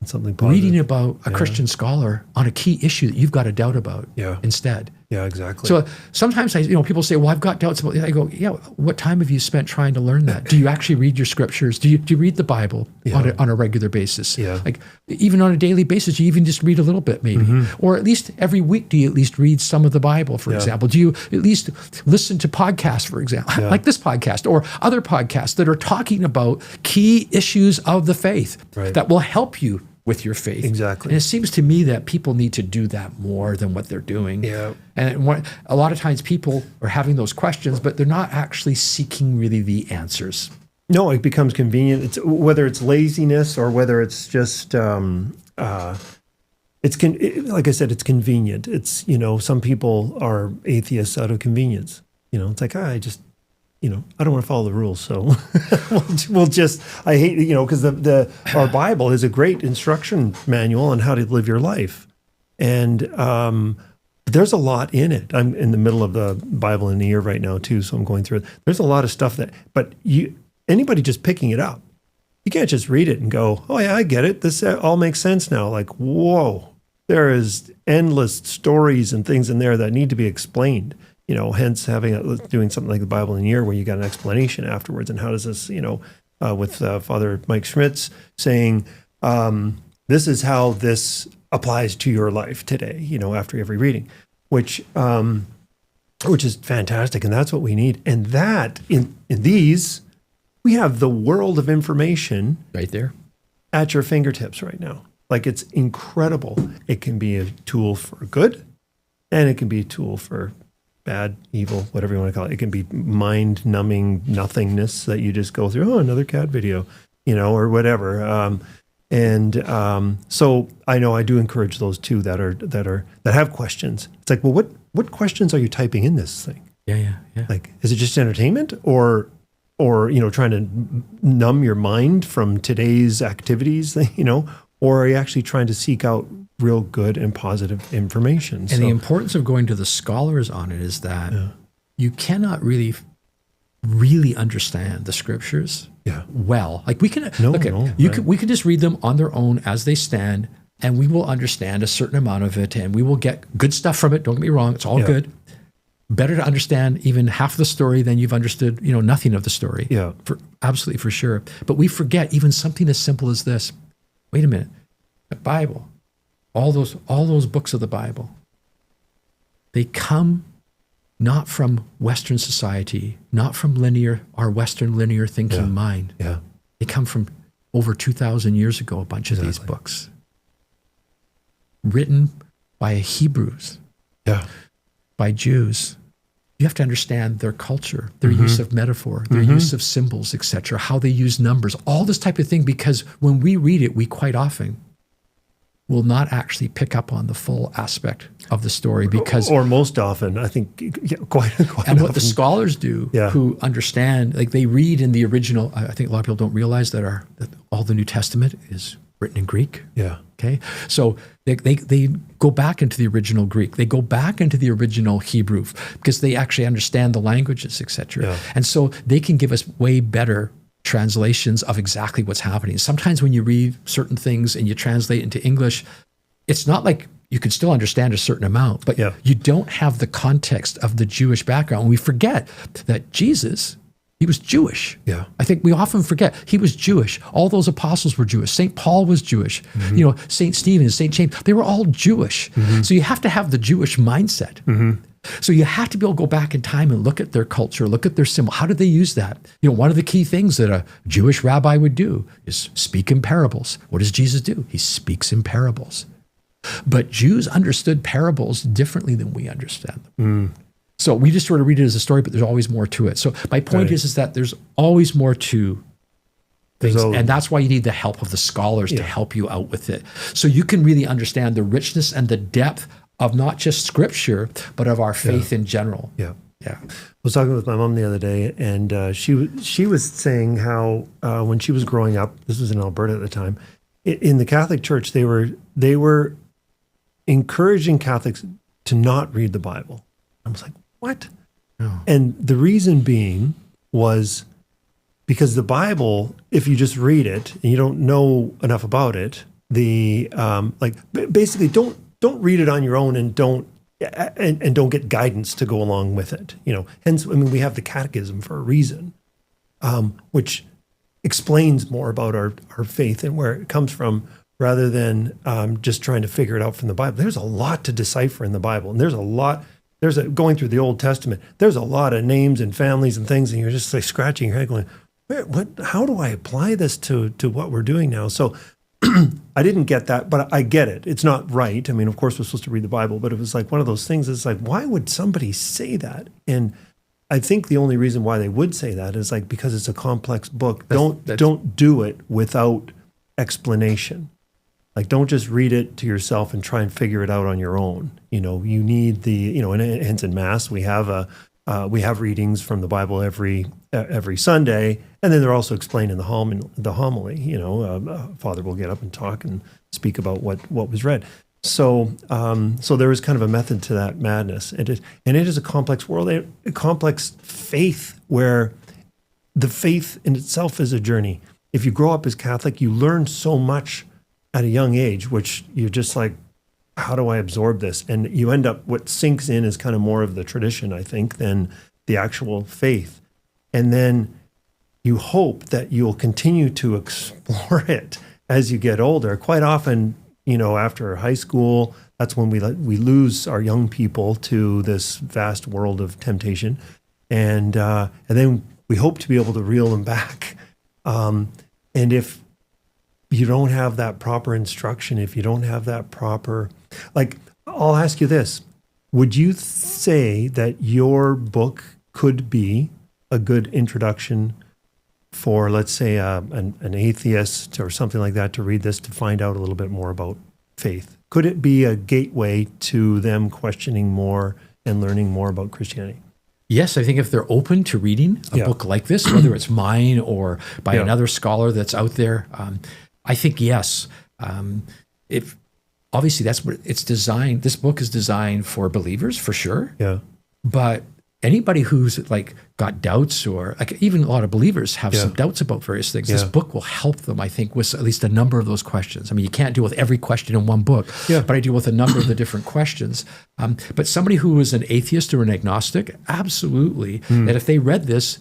something positive. reading about a Christian scholar on a key issue that you've got a doubt about instead. Yeah, exactly. So sometimes people say, well, I've got doubts about it. I go, yeah, what time have you spent trying to learn that? Do you actually read your scriptures? Do you read the Bible on a regular basis? Yeah. Like even on a daily basis, you even just read a little bit maybe. Or at least every week, do you at least read some of the Bible, for example? Do you at least listen to podcasts, for example, like this podcast or other podcasts that are talking about key issues of the faith that will help you with your faith. Exactly. And it seems to me that people need to do that more than what they're doing. Yeah. And a lot of times people are having those questions, but they're not actually seeking really the answers. No, it becomes convenient. Whether it's laziness or whether it's just, like I said, it's convenient. It's, some people are atheists out of convenience. It's like, I just, I don't want to follow the rules, so we'll just. I hate, because our Bible is a great instruction manual on how to live your life, and there's a lot in it. I'm in the middle of the Bible in the year right now too, so I'm going through it. There's a lot of stuff but anybody just picking it up, you can't just read it and go, oh yeah, I get it. This all makes sense now. Like, whoa, there is endless stories and things in there that need to be explained. Hence doing something like the Bible in a year where you got an explanation afterwards. And how does this, with Father Mike Schmitz saying, this is how this applies to your life today, after every reading, which is fantastic. And that's what we need. And that in these, we have the world of information right there at your fingertips right now. Like, it's incredible. It can be a tool for good and it can be a tool for bad, evil, whatever you want to call it. It can be mind-numbing nothingness that you just go through. Oh, another cat video, or whatever. So I know I do encourage those too that have questions. It's like, well, what questions are you typing in this thing? Yeah. Like, is it just entertainment, or trying to numb your mind from today's activities, or are you actually trying to seek out real good and positive information? And the importance of going to the scholars on it is that you cannot really understand the scriptures well. Like we can we can just read them on their own as they stand, and we will understand a certain amount of it, and we will get good stuff from it. Don't get me wrong; it's all good. Better to understand even half the story than you've understood, nothing of the story. Yeah, absolutely for sure. But we forget even something as simple as this. Wait a minute, the Bible. All those books of the Bible, they come not from Western society, not from our Western linear thinking mind. Yeah. They come from over 2,000 years ago, a bunch of these books. Written by Hebrews, by Jews. You have to understand their culture, their use of metaphor, their use of symbols, etc., how they use numbers, all this type of thing, because when we read it, we quite often will not actually pick up on the full aspect of the story, because or most often, I think, quite and often. What the scholars do, who understand, like they read in the original. I think a lot of people don't realize that all the New Testament is written in Greek. Yeah. Okay. So they go back into the original Greek. They go back into the original Hebrew because they actually understand the languages, etc. Yeah. And so they can give us way better translations of exactly what's happening. Sometimes when you read certain things and you translate into English, it's not like you can still understand a certain amount, but you don't have the context of the Jewish background. We forget that Jesus, he was Jewish. Yeah. I think we often forget he was Jewish. All those apostles were Jewish. St. Paul was Jewish. St. Stephen, St. James, they were all Jewish. So you have to have the Jewish mindset. So you have to be able to go back in time and look at their culture, look at their symbol. How did they use that? One of the key things that a Jewish rabbi would do is speak in parables. What does Jesus do? He speaks in parables. But Jews understood parables differently than we understand them. So we just sort of read it as a story, but there's always more to it. So my point is that there's always more to things, and that's why you need the help of the scholars to help you out with it. So you can really understand the richness and the depth of not just scripture, but of our faith in general. Yeah. Yeah. I was talking with my mom the other day, and she was saying how when she was growing up, this was in Alberta at the time, in the Catholic Church, they were encouraging Catholics to not read the Bible. I was like, what? Oh. And the reason being was because the Bible, if you just read it and you don't know enough about it, basically don't read it on your own and don't get guidance to go along with it. Hence, we have the Catechism for a reason, which explains more about our faith and where it comes from, rather than just trying to figure it out from the Bible. There's a lot to decipher in the Bible, and going through the Old Testament, there's a lot of names and families and things, and you're just like scratching your head going, how do I apply this to what we're doing now? So I didn't get that, but I get it. It's not right. Of course we're supposed to read the Bible, but it was like one of those things. It's like, why would somebody say that? And I think the only reason why they would say that is like because it's a complex book. Don't do it without explanation. Like, don't just read it to yourself and try and figure it out on your own. You need and hence in Mass we have readings from the Bible every Sunday, and then they're also explained in the homily. Father will get up and talk and speak about what was read. So there is kind of a method to that madness, and it is a complex world, a complex faith where the faith in itself is a journey. If you grow up as Catholic, you learn so much at a young age, which you're just like, how do I absorb this? And you end up, what sinks in is kind of more of the tradition, I think, than the actual faith. And then you hope that you'll continue to explore it as you get older. Quite often, after high school, that's when we lose our young people to this vast world of temptation. And then we hope to be able to reel them back. And if you don't have that proper instruction, if you don't have that proper, I'll ask you this. Would you say that your book could be a good introduction for, let's say, an atheist or something like that to read this, to find out a little bit more about faith? Could it be a gateway to them questioning more and learning more about Christianity? Yes, I think if they're open to reading a book like this, whether it's mine or by another scholar that's out there, I think yes. If obviously that's what it's designed. This book is designed for believers, for sure. Yeah. But anybody who's got doubts, or even a lot of believers have some doubts about various things, this book will help them, I think, with at least a number of those questions. You can't deal with every question in one book, but I deal with a number of the different questions. But somebody who is an atheist or an agnostic, absolutely, that if they read this,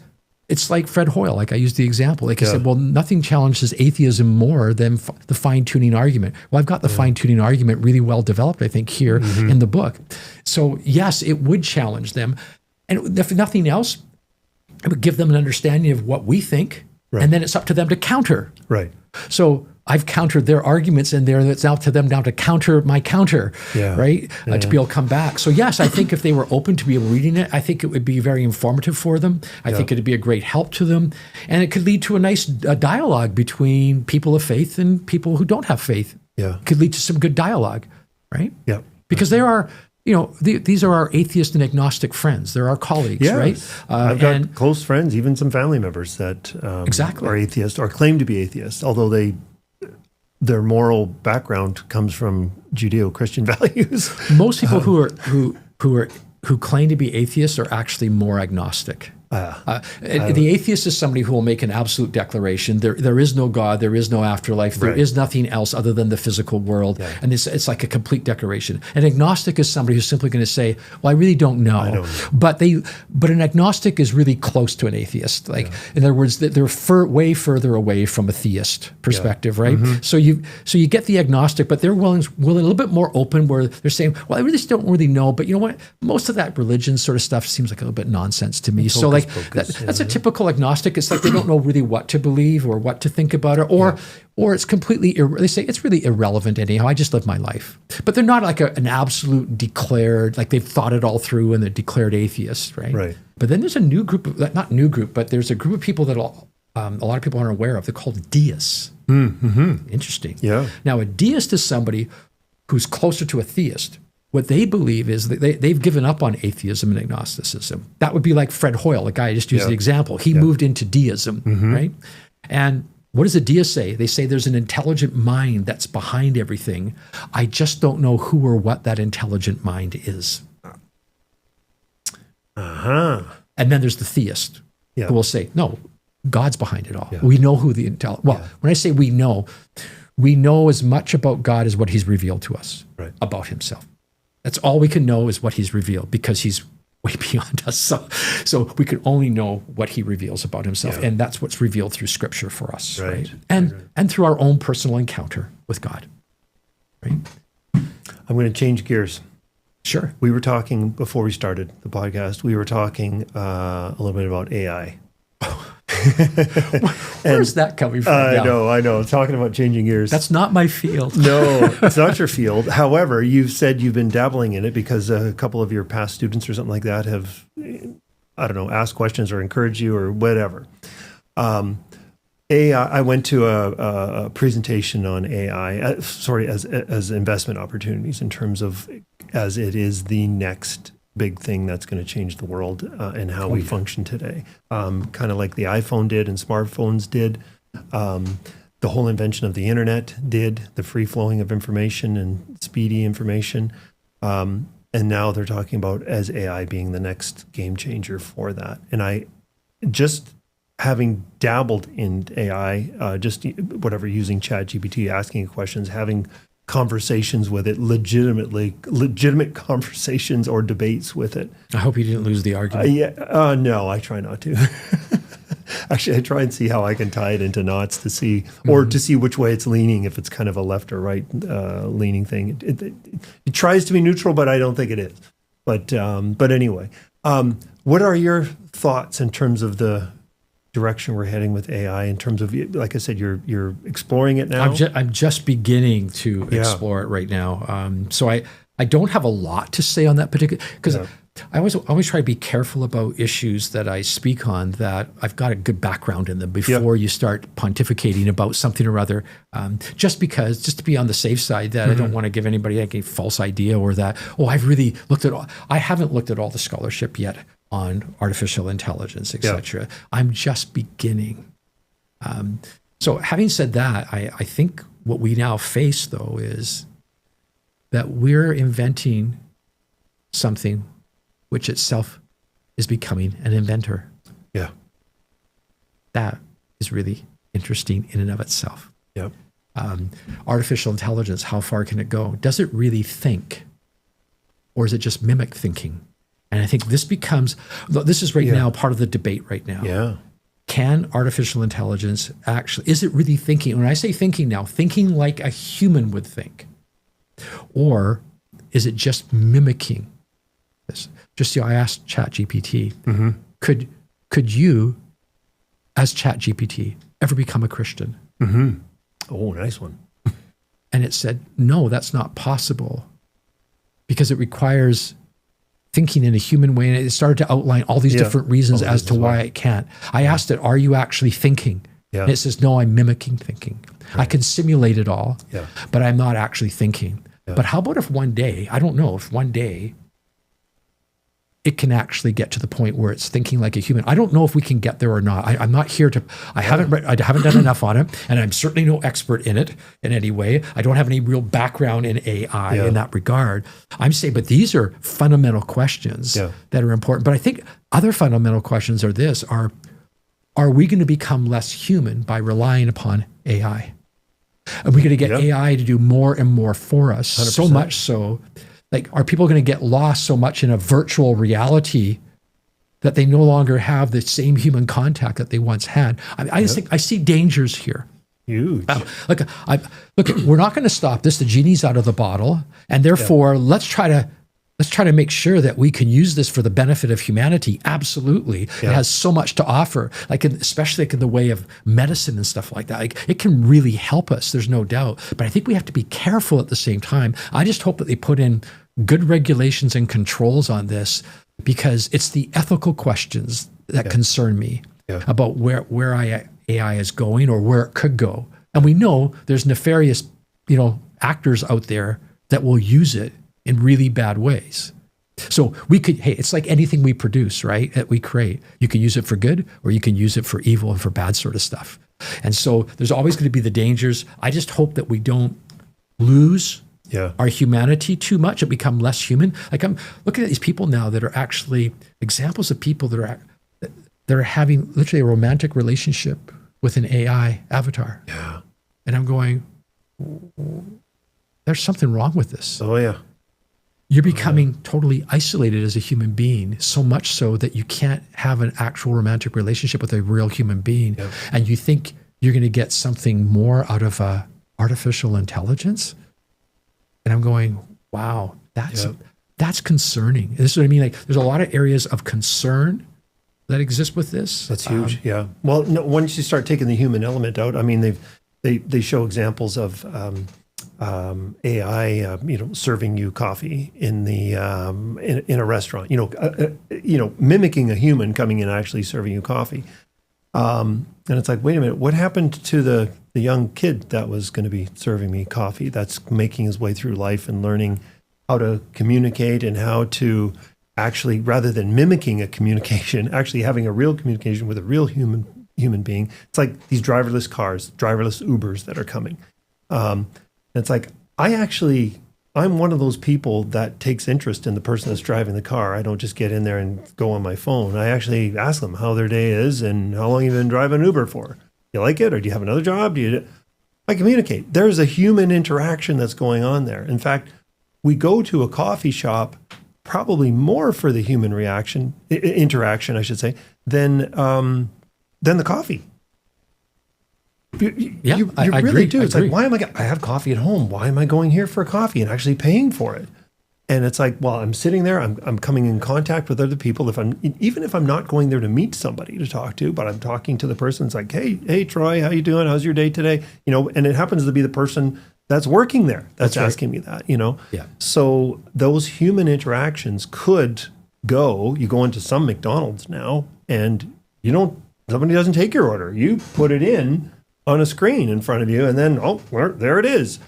it's like Fred Hoyle, I used the example. He said, well, nothing challenges atheism more than the fine-tuning argument. Well, I've got the fine-tuning argument really well developed, I think, here in the book. So yes, it would challenge them. And if nothing else, it would give them an understanding of what we think, and then it's up to them to counter. Right. So I've countered their arguments in there, and it's up to them now to counter my counter, right? To be able to come back. So yes, I think if they were open to be reading it, I think it would be very informative for them. I think it'd be a great help to them. And it could lead to a nice dialogue between people of faith and people who don't have faith. Yeah. It could lead to some good dialogue, right? Yeah. Because there are, these are our atheist and agnostic friends. They're our colleagues, right? I've got close friends, even some family members that are atheists or claim to be atheists, although their moral background comes from Judeo-Christian values. Most people who claim to be atheists are actually more agnostic. The atheist is somebody who will make an absolute declaration. There is no God. There is no afterlife. There is nothing else other than the physical world. Yeah. And it's like a complete declaration. An agnostic is somebody who's simply going to say, well, I really don't know. I don't know. But an agnostic is really close to an atheist. In other words, they're way further away from a theist perspective, right? Mm-hmm. So you get the agnostic, but they're willing a little bit more open, where they're saying, well, I really don't really know, but you know what? Most of that religion sort of stuff seems like a little bit nonsense to me. So that's a typical agnostic. It's like they don't know really what to believe or what to think about it, or it's completely, they say it's really irrelevant anyhow. I just live my life. But they're not like an absolute declared, like they've thought it all through and they're declared atheists, right? Right. But then there's a new group, not new group, but there's a group of people that a lot of people aren't aware of. They're called deists. Mm-hmm. Interesting. Yeah. Now, a deist is somebody who's closer to a theist. what they believe is that they've given up on atheism and agnosticism. That would be like Fred Hoyle, a guy I just used the example. He moved into deism, right? And what does a deist say? They say there's an intelligent mind that's behind everything. I just don't know who or what that intelligent mind is. And then there's the theist who will say, no, God's behind it all. We know who the when I say we know as much about God as what he's revealed to us about himself. That's all we can know is what he's revealed, because he's way beyond us. So we can only know what he reveals about himself. And that's what's revealed through scripture for us. Right. And through our own personal encounter with God. Right. I'm going to change gears. Sure. We were talking before we started the podcast, we were talking a little bit about AI. Where's that coming from? I know. I'm talking about changing gears. That's not my field. No, it's not your field. However, you've said you've been dabbling in it because a couple of your past students or something like that have, I don't know, asked questions or encouraged you or whatever. AI. I went to a presentation on AI. As investment opportunities in terms of as it is the next big thing that's going to change the world and how we function today. Kind of like the iPhone did and smartphones did. The whole invention of the internet did, the free flowing of information and speedy information. And now they're talking about as AI being the next game changer for that. And I just having dabbled in AI, just whatever, using ChatGPT, asking questions, having conversations with it, legitimate conversations or debates with it. I hope you didn't lose the argument. No, I try not to. Actually, I try and see how I can tie it into knots to see, or to see which way it's leaning, if it's kind of a left or right leaning thing. It tries to be neutral, but I don't think it is. But anyway, what are your thoughts in terms of the direction we're heading with AI, in terms of, like I said, you're exploring it now? I'm just beginning to explore it right now. So I don't have a lot to say on that particular, because I always try to be careful about issues that I speak on, that I've got a good background in them before you start pontificating about something or other, just to be on the safe side, that I don't want to give anybody a false idea, or that, I haven't looked at all the scholarship yet on artificial intelligence, etc. I'm just beginning. So having said that, I think what we now face, though, is that we're inventing something which itself is becoming an inventor. Yeah. That is really interesting in and of itself. Yep. Artificial intelligence, how far can it go? Does it really think? Or is it just mimic thinking? And I think this is right now part of the debate right now. Yeah. Can artificial intelligence is it really thinking? When I say thinking now, thinking like a human would think? Or is it just mimicking this? I asked ChatGPT, could you, as ChatGPT, ever become a Christian? Oh, nice one. And it said, no, that's not possible, because it requires thinking in a human way. And it started to outline all these different reasons as to why it can't. I asked it, are you actually thinking? And it says, no, I'm mimicking thinking. I can simulate it all, but I'm not actually thinking. But how about if one day, I don't know, if one day it can actually get to the point where it's thinking like a human. I don't know if we can get there or not. I'm not here to, I haven't done enough on it, and I'm certainly no expert in it in any way. I don't have any real background in AI in that regard. I'm saying, but these are fundamental questions that are important. But I think other fundamental questions are this, are we going to become less human by relying upon AI? Are we going to get AI to do more and more for us? 100%. So much so, like, are people going to get lost so much in a virtual reality that they no longer have the same human contact that they once had? I just think I see dangers here. Huge. Look, we're not going to stop this. The genie's out of the bottle, and therefore let's try to make sure that we can use this for the benefit of humanity. Absolutely, it has so much to offer. Especially in the way of medicine and stuff like that. It can really help us. There's no doubt. But I think we have to be careful at the same time. I just hope that they put in good regulations and controls on this, because it's the ethical questions that concern me about where AI is going, or where it could go. And we know there's nefarious, actors out there that will use it in really bad ways. So we could, hey, it's like anything we produce, right? That we create. You can use it for good or you can use it for evil and for bad sort of stuff. And so there's always going to be the dangers. I just hope that we don't lose our humanity too much and become less human. Like I'm looking at these people now that are actually examples of people that are having literally a romantic relationship with an AI avatar. Yeah. And I'm going, there's something wrong with this. Oh, yeah. You're becoming totally isolated as a human being, so much so that you can't have an actual romantic relationship with a real human being. Yep. And you think you're going to get something more out of artificial intelligence? And I'm going, wow, that's concerning. This is what I mean. Like, there's a lot of areas of concern that exist with this. That's huge. Yeah. Well, no, once you start taking the human element out, I mean, they show examples of AI, serving you coffee in the in a restaurant. Mimicking a human coming in and actually serving you coffee. And it's like, wait a minute, what happened to the young kid that was going to be serving me coffee? That's making his way through life and learning how to communicate and how to actually, rather than mimicking a communication, actually having a real communication with a real human being. It's like these driverless cars, driverless Ubers that are coming. It's like, I'm one of those people that takes interest in the person that's driving the car. I don't just get in there and go on my phone. I actually ask them how their day is and how long you've been driving Uber for. You like it? Or do you have another job? I communicate. There's a human interaction that's going on there. In fact, we go to a coffee shop probably more for the human interaction, I should say, than the coffee. You I really agree. do. It's like, why am I have coffee at home. Why am I going here for coffee and actually paying for it? And it's like, well, I'm sitting there, I'm coming in contact with other people. Even if I'm not going there to meet somebody to talk to, but I'm talking to the person. It's like, hey, Troy, how you doing? How's your day today? And it happens to be the person that's working there that's asking me that, Yeah. So those human interactions could go, you go into some McDonald's now and somebody doesn't take your order. You put it in on a screen in front of you, and then there it is.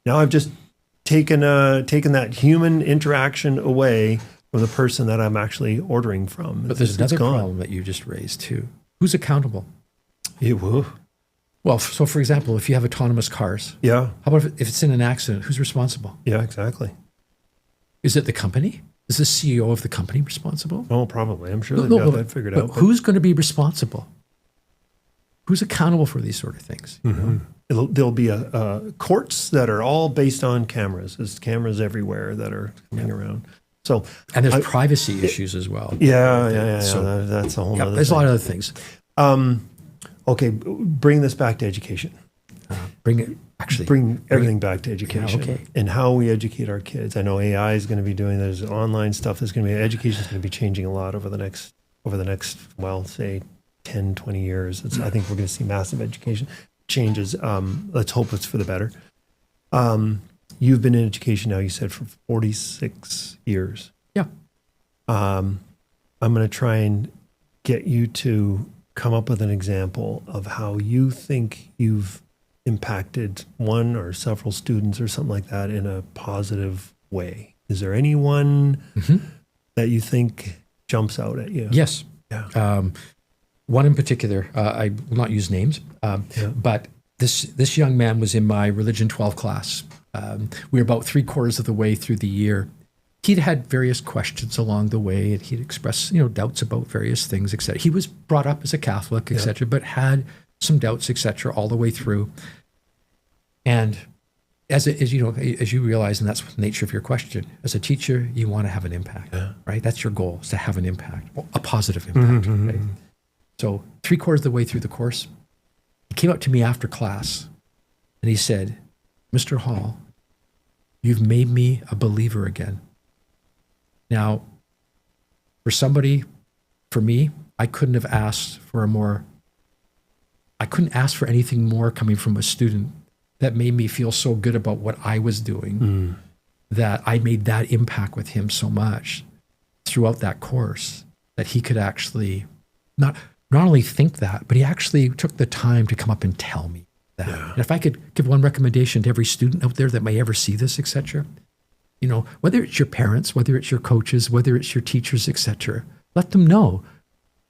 Now I've just taken that human interaction away from the person that I'm actually ordering from. But there's another problem that you just raised too. Who's accountable? Well, so for example, if you have autonomous cars, how about if it's in an accident, who's responsible? Yeah, exactly. Is it the company? Is the CEO of the company responsible? Oh, probably. I'm sure they've got that figured out. Who's going to be responsible? Who's accountable for these sort of things? There'll be courts that are all based on cameras. There's cameras everywhere that are coming around. So, and there's privacy issues as well. Yeah. So that's a whole other there's thing. A lot of other things. Okay, bring this back to education. Bring everything back to education and how we educate our kids. I know AI is going to be doing, there's online stuff that's going to be, education is going to be changing a lot over the next, well, say 10, 20 years. I think we're going to see massive education changes. Let's hope it's for the better. You've been in education now, you said, for 46 years. Yeah. I'm going to try and get you to come up with an example of how you think you've impacted one or several students or something like that in a positive way. Is there anyone that you think jumps out at you? Yes. Yeah. One in particular, I will not use names, but this young man was in my Religion 12 class. We were about 3/4 of the way through the year. He'd had various questions along the way, and he'd expressed, doubts about various things, etc. He was brought up as a Catholic, etc., but had some doubts, etc., all the way through. And as you realize, and that's the nature of your question, as a teacher, you want to have an impact, right? That's your goal, is to have an impact, a positive impact. Right? So 3/4 of the way through the course, he came up to me after class, and he said, "Mr. Hall, you've made me a believer again." Now, for me, I couldn't ask for anything more coming from a student that made me feel so good about what I was doing, that I made that impact with him so much throughout that course that he could actually not only think that, but he actually took the time to come up and tell me that. Yeah. And if I could give one recommendation to every student out there that may ever see this, etc., You know, whether it's your parents, whether it's your coaches, whether it's your teachers, etc. Let them know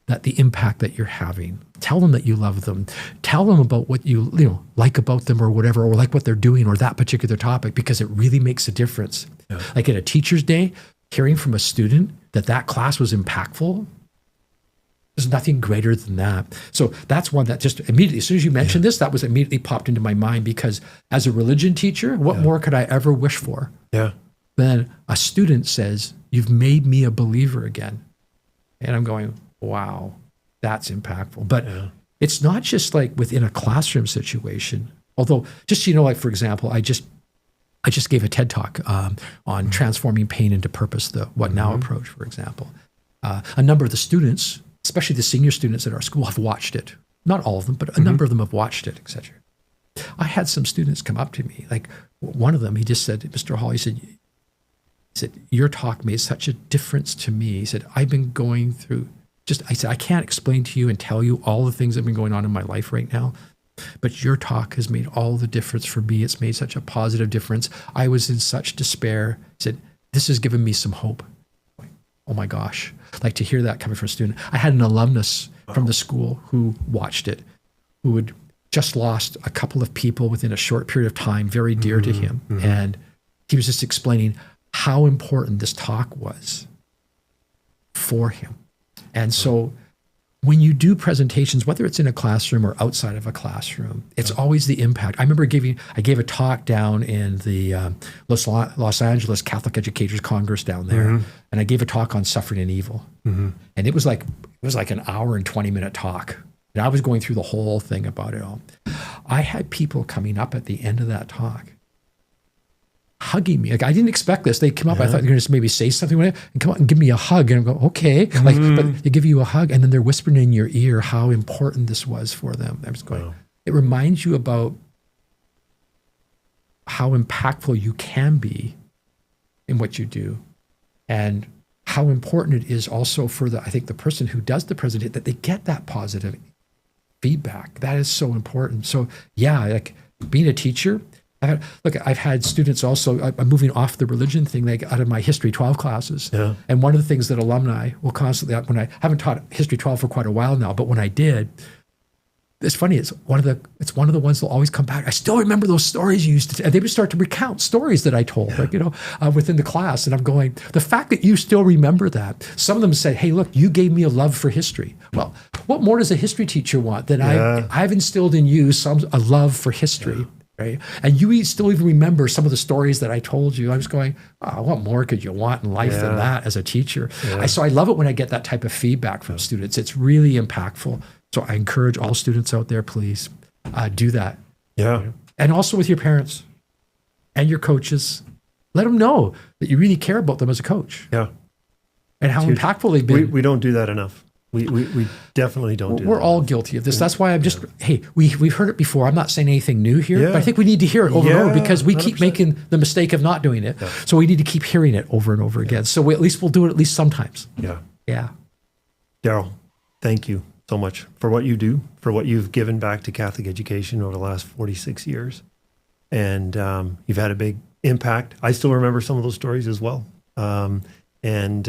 that the impact that you're having. Tell them that you love them. Tell them about what you know like about them or whatever, or like what they're doing or that particular topic, because it really makes a difference. Yeah. Like at a teacher's day, hearing from a student that class was impactful, there's nothing greater than that. So that's one that just immediately, as soon as you mentioned this, that was immediately popped into my mind, because as a religion teacher, what more could I ever wish for? Yeah. Then a student says, "You've made me a believer again." And I'm going, wow, that's impactful. But it's not just like within a classroom situation. Although, just, you know, like, for example, I just gave a TED Talk on transforming pain into purpose, the What Now approach, for example. A number of the students, especially the senior students at our school, have watched it. Not all of them, but a number of them have watched it, etc. I had some students come up to me. Like one of them, he just said, "Mr. Hall," he said, "Your talk made such a difference to me." He said, "I've been going through I said, I can't explain to you and tell you all the things that have been going on in my life right now, but your talk has made all the difference for me. It's made such a positive difference. I was in such despair." He said, "This has given me some hope." Oh my gosh. Like, to hear that coming from a student. I had an alumnus from the school who watched it, who had just lost a couple of people within a short period of time, very dear to him. And he was just explaining how important this talk was for him. And so when you do presentations, whether it's in a classroom or outside of a classroom, it's always the impact. I remember I gave a talk down in the Los Angeles Catholic Educators Congress down there, and I gave a talk on suffering and evil. And it was like an hour and 20-minute talk. And I was going through the whole thing about it all. I had people coming up at the end of that talk, hugging me. Like, I didn't expect this. They come up, I thought they were going to just maybe say something and come up and give me a hug. And I'm going, okay. Like, but they give you a hug, and then they're whispering in your ear how important this was for them. I'm just going, it reminds you about how impactful you can be in what you do, and how important it is also for I think the person who does the presentation, that they get that positive feedback. That is so important. So yeah, like being a teacher, I've had students also, I'm moving off the religion thing, like out of my History 12 classes. Yeah. And one of the things that alumni will constantly, when I haven't taught History 12 for quite a while now, but when I did, it's funny, it's one of the ones that'll always come back. I still remember those stories you used to, and they would start to recount stories that I told, like, within the class. And I'm going, the fact that you still remember that. Some of them said, "Hey, look, you gave me a love for history." Well, what more does a history teacher want than I've instilled in you a love for history? Yeah. Right? And you still even remember some of the stories that I told you. I was going, oh, what more could you want in life than that as a teacher? Yeah. So I love it when I get that type of feedback from students. It's really impactful. So I encourage all students out there, please do that. Yeah. And also with your parents and your coaches, let them know that you really care about them as a coach. Yeah. And how impactful they've been. We don't do that enough. We definitely don't do that. We're all guilty of this. That's why I'm just, hey, we've heard it before. I'm not saying anything new here, but I think we need to hear it over and over, because we 100%. Keep making the mistake of not doing it. Yeah. So we need to keep hearing it over and over again. So at least we'll do it at least sometimes. Yeah. Yeah. Darrell, thank you so much for what you do, for what you've given back to Catholic education over the last 46 years. And you've had a big impact. I still remember some of those stories as well. And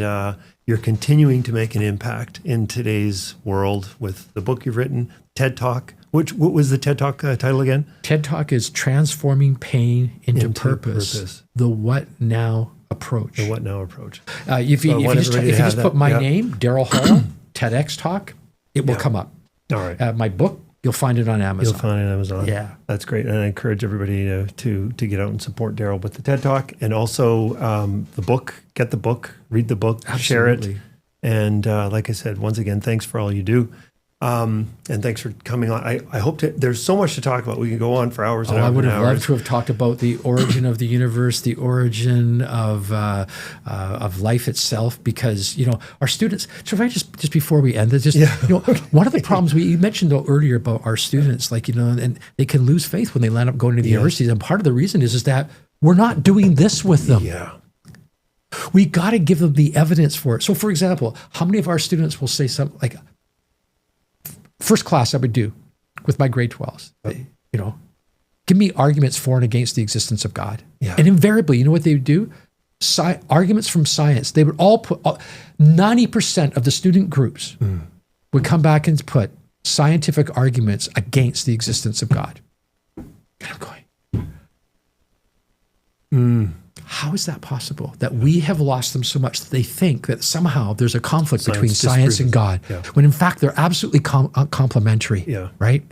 you're continuing to make an impact in today's world with the book you've written, TED Talk. What was the TED Talk title again? TED Talk is Transforming Pain into Purpose. The What Now Approach. The What Now Approach. If you just put my name, Darrell Hall, TEDx Talk, it will come up. All right. My book, you'll find it on Amazon. You'll find it on Amazon. Yeah. That's great. And I encourage everybody to get out and support Darrell with the TED Talk, and also the book. Get the book, read the book, share it. And like I said, once again, thanks for all you do. And thanks for coming on. I hope there's so much to talk about. We can go on for hours and hours. I would have loved to have talked about the origin of the universe, the origin of life itself, because, our students, so if I just before we end, one of the problems you mentioned though earlier about our students, and they can lose faith when they land up going to the universities. And part of the reason is that we're not doing this with them. Yeah. We got to give them the evidence for it. So for example, how many of our students will say something like, first class I would do with my grade 12s, give me arguments for and against the existence of God. Yeah. And invariably, you know what they would do? arguments from science, they would all put 90% of the student groups would come back and put scientific arguments against the existence of God. And I'm going, how is that possible? That we have lost them so much that they think that somehow there's a conflict between science and God, when in fact they're absolutely complementary, right?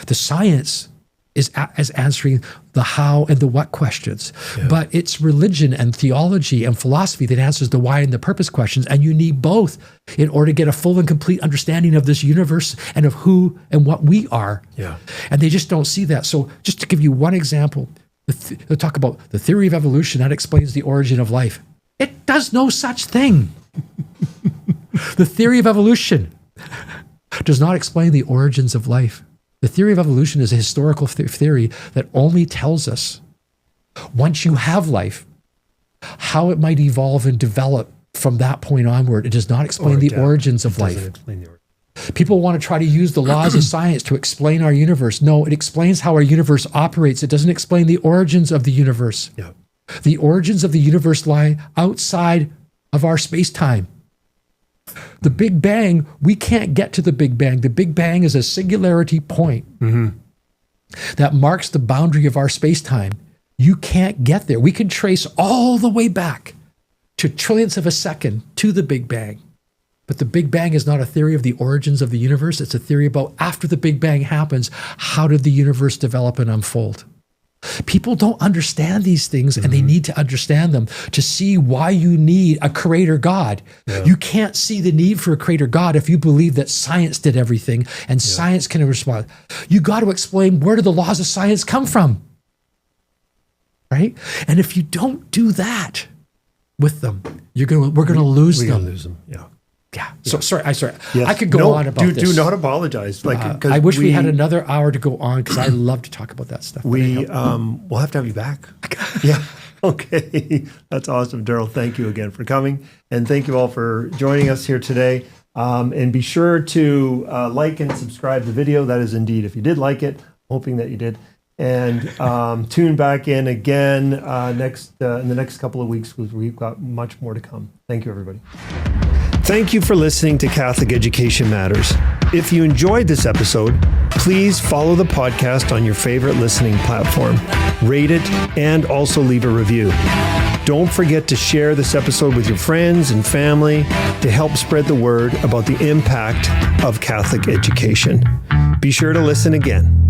The science is answering the how and the what questions, but it's religion and theology and philosophy that answers the why and the purpose questions, and you need both in order to get a full and complete understanding of this universe and of who and what we are. And they just don't see that. So just to give you one example, they'll talk about the theory of evolution that explains the origin of life. It does no such thing. The theory of evolution does not explain the origins of life. The theory of evolution is a historical theory that only tells us, once you have life, how it might evolve and develop from that point onward. It does not explain the origins of life. People want to try to use the laws of science to explain our universe. No, it explains how our universe operates. It doesn't explain the origins of the universe. The origins of the universe lie outside of our space-time. The Big Bang, we can't get to the Big Bang. The Big Bang is a singularity point that marks the boundary of our space-time. You can't get there. We can trace all the way back to trillionths of a second to the Big Bang. But the Big Bang is not a theory of the origins of the universe. It's a theory about after the Big Bang happens, how did the universe develop and unfold? People don't understand these things, and they need to understand them to see why you need a creator God. You can't see the need for a creator God if you believe that science did everything and science can respond. You got to explain, where do the laws of science come from? Right? And if you don't do that with them, we're going to lose them. We're going to lose them. So sorry. I could go on about this. Do not apologize. I wish we had another hour to go on, because I love to talk about that stuff. We'll have to have you back. Okay. That's awesome, Darrell. Thank you again for coming, and thank you all for joining us here today. And be sure to like and subscribe to the video. That is indeed, if you did like it, hoping that you did. And tune back in again in the next couple of weeks, because we've got much more to come. Thank you, everybody. Thank you for listening to Catholic Education Matters. If you enjoyed this episode, please follow the podcast on your favorite listening platform, rate it, and also leave a review. Don't forget to share this episode with your friends and family to help spread the word about the impact of Catholic education. Be sure to listen again.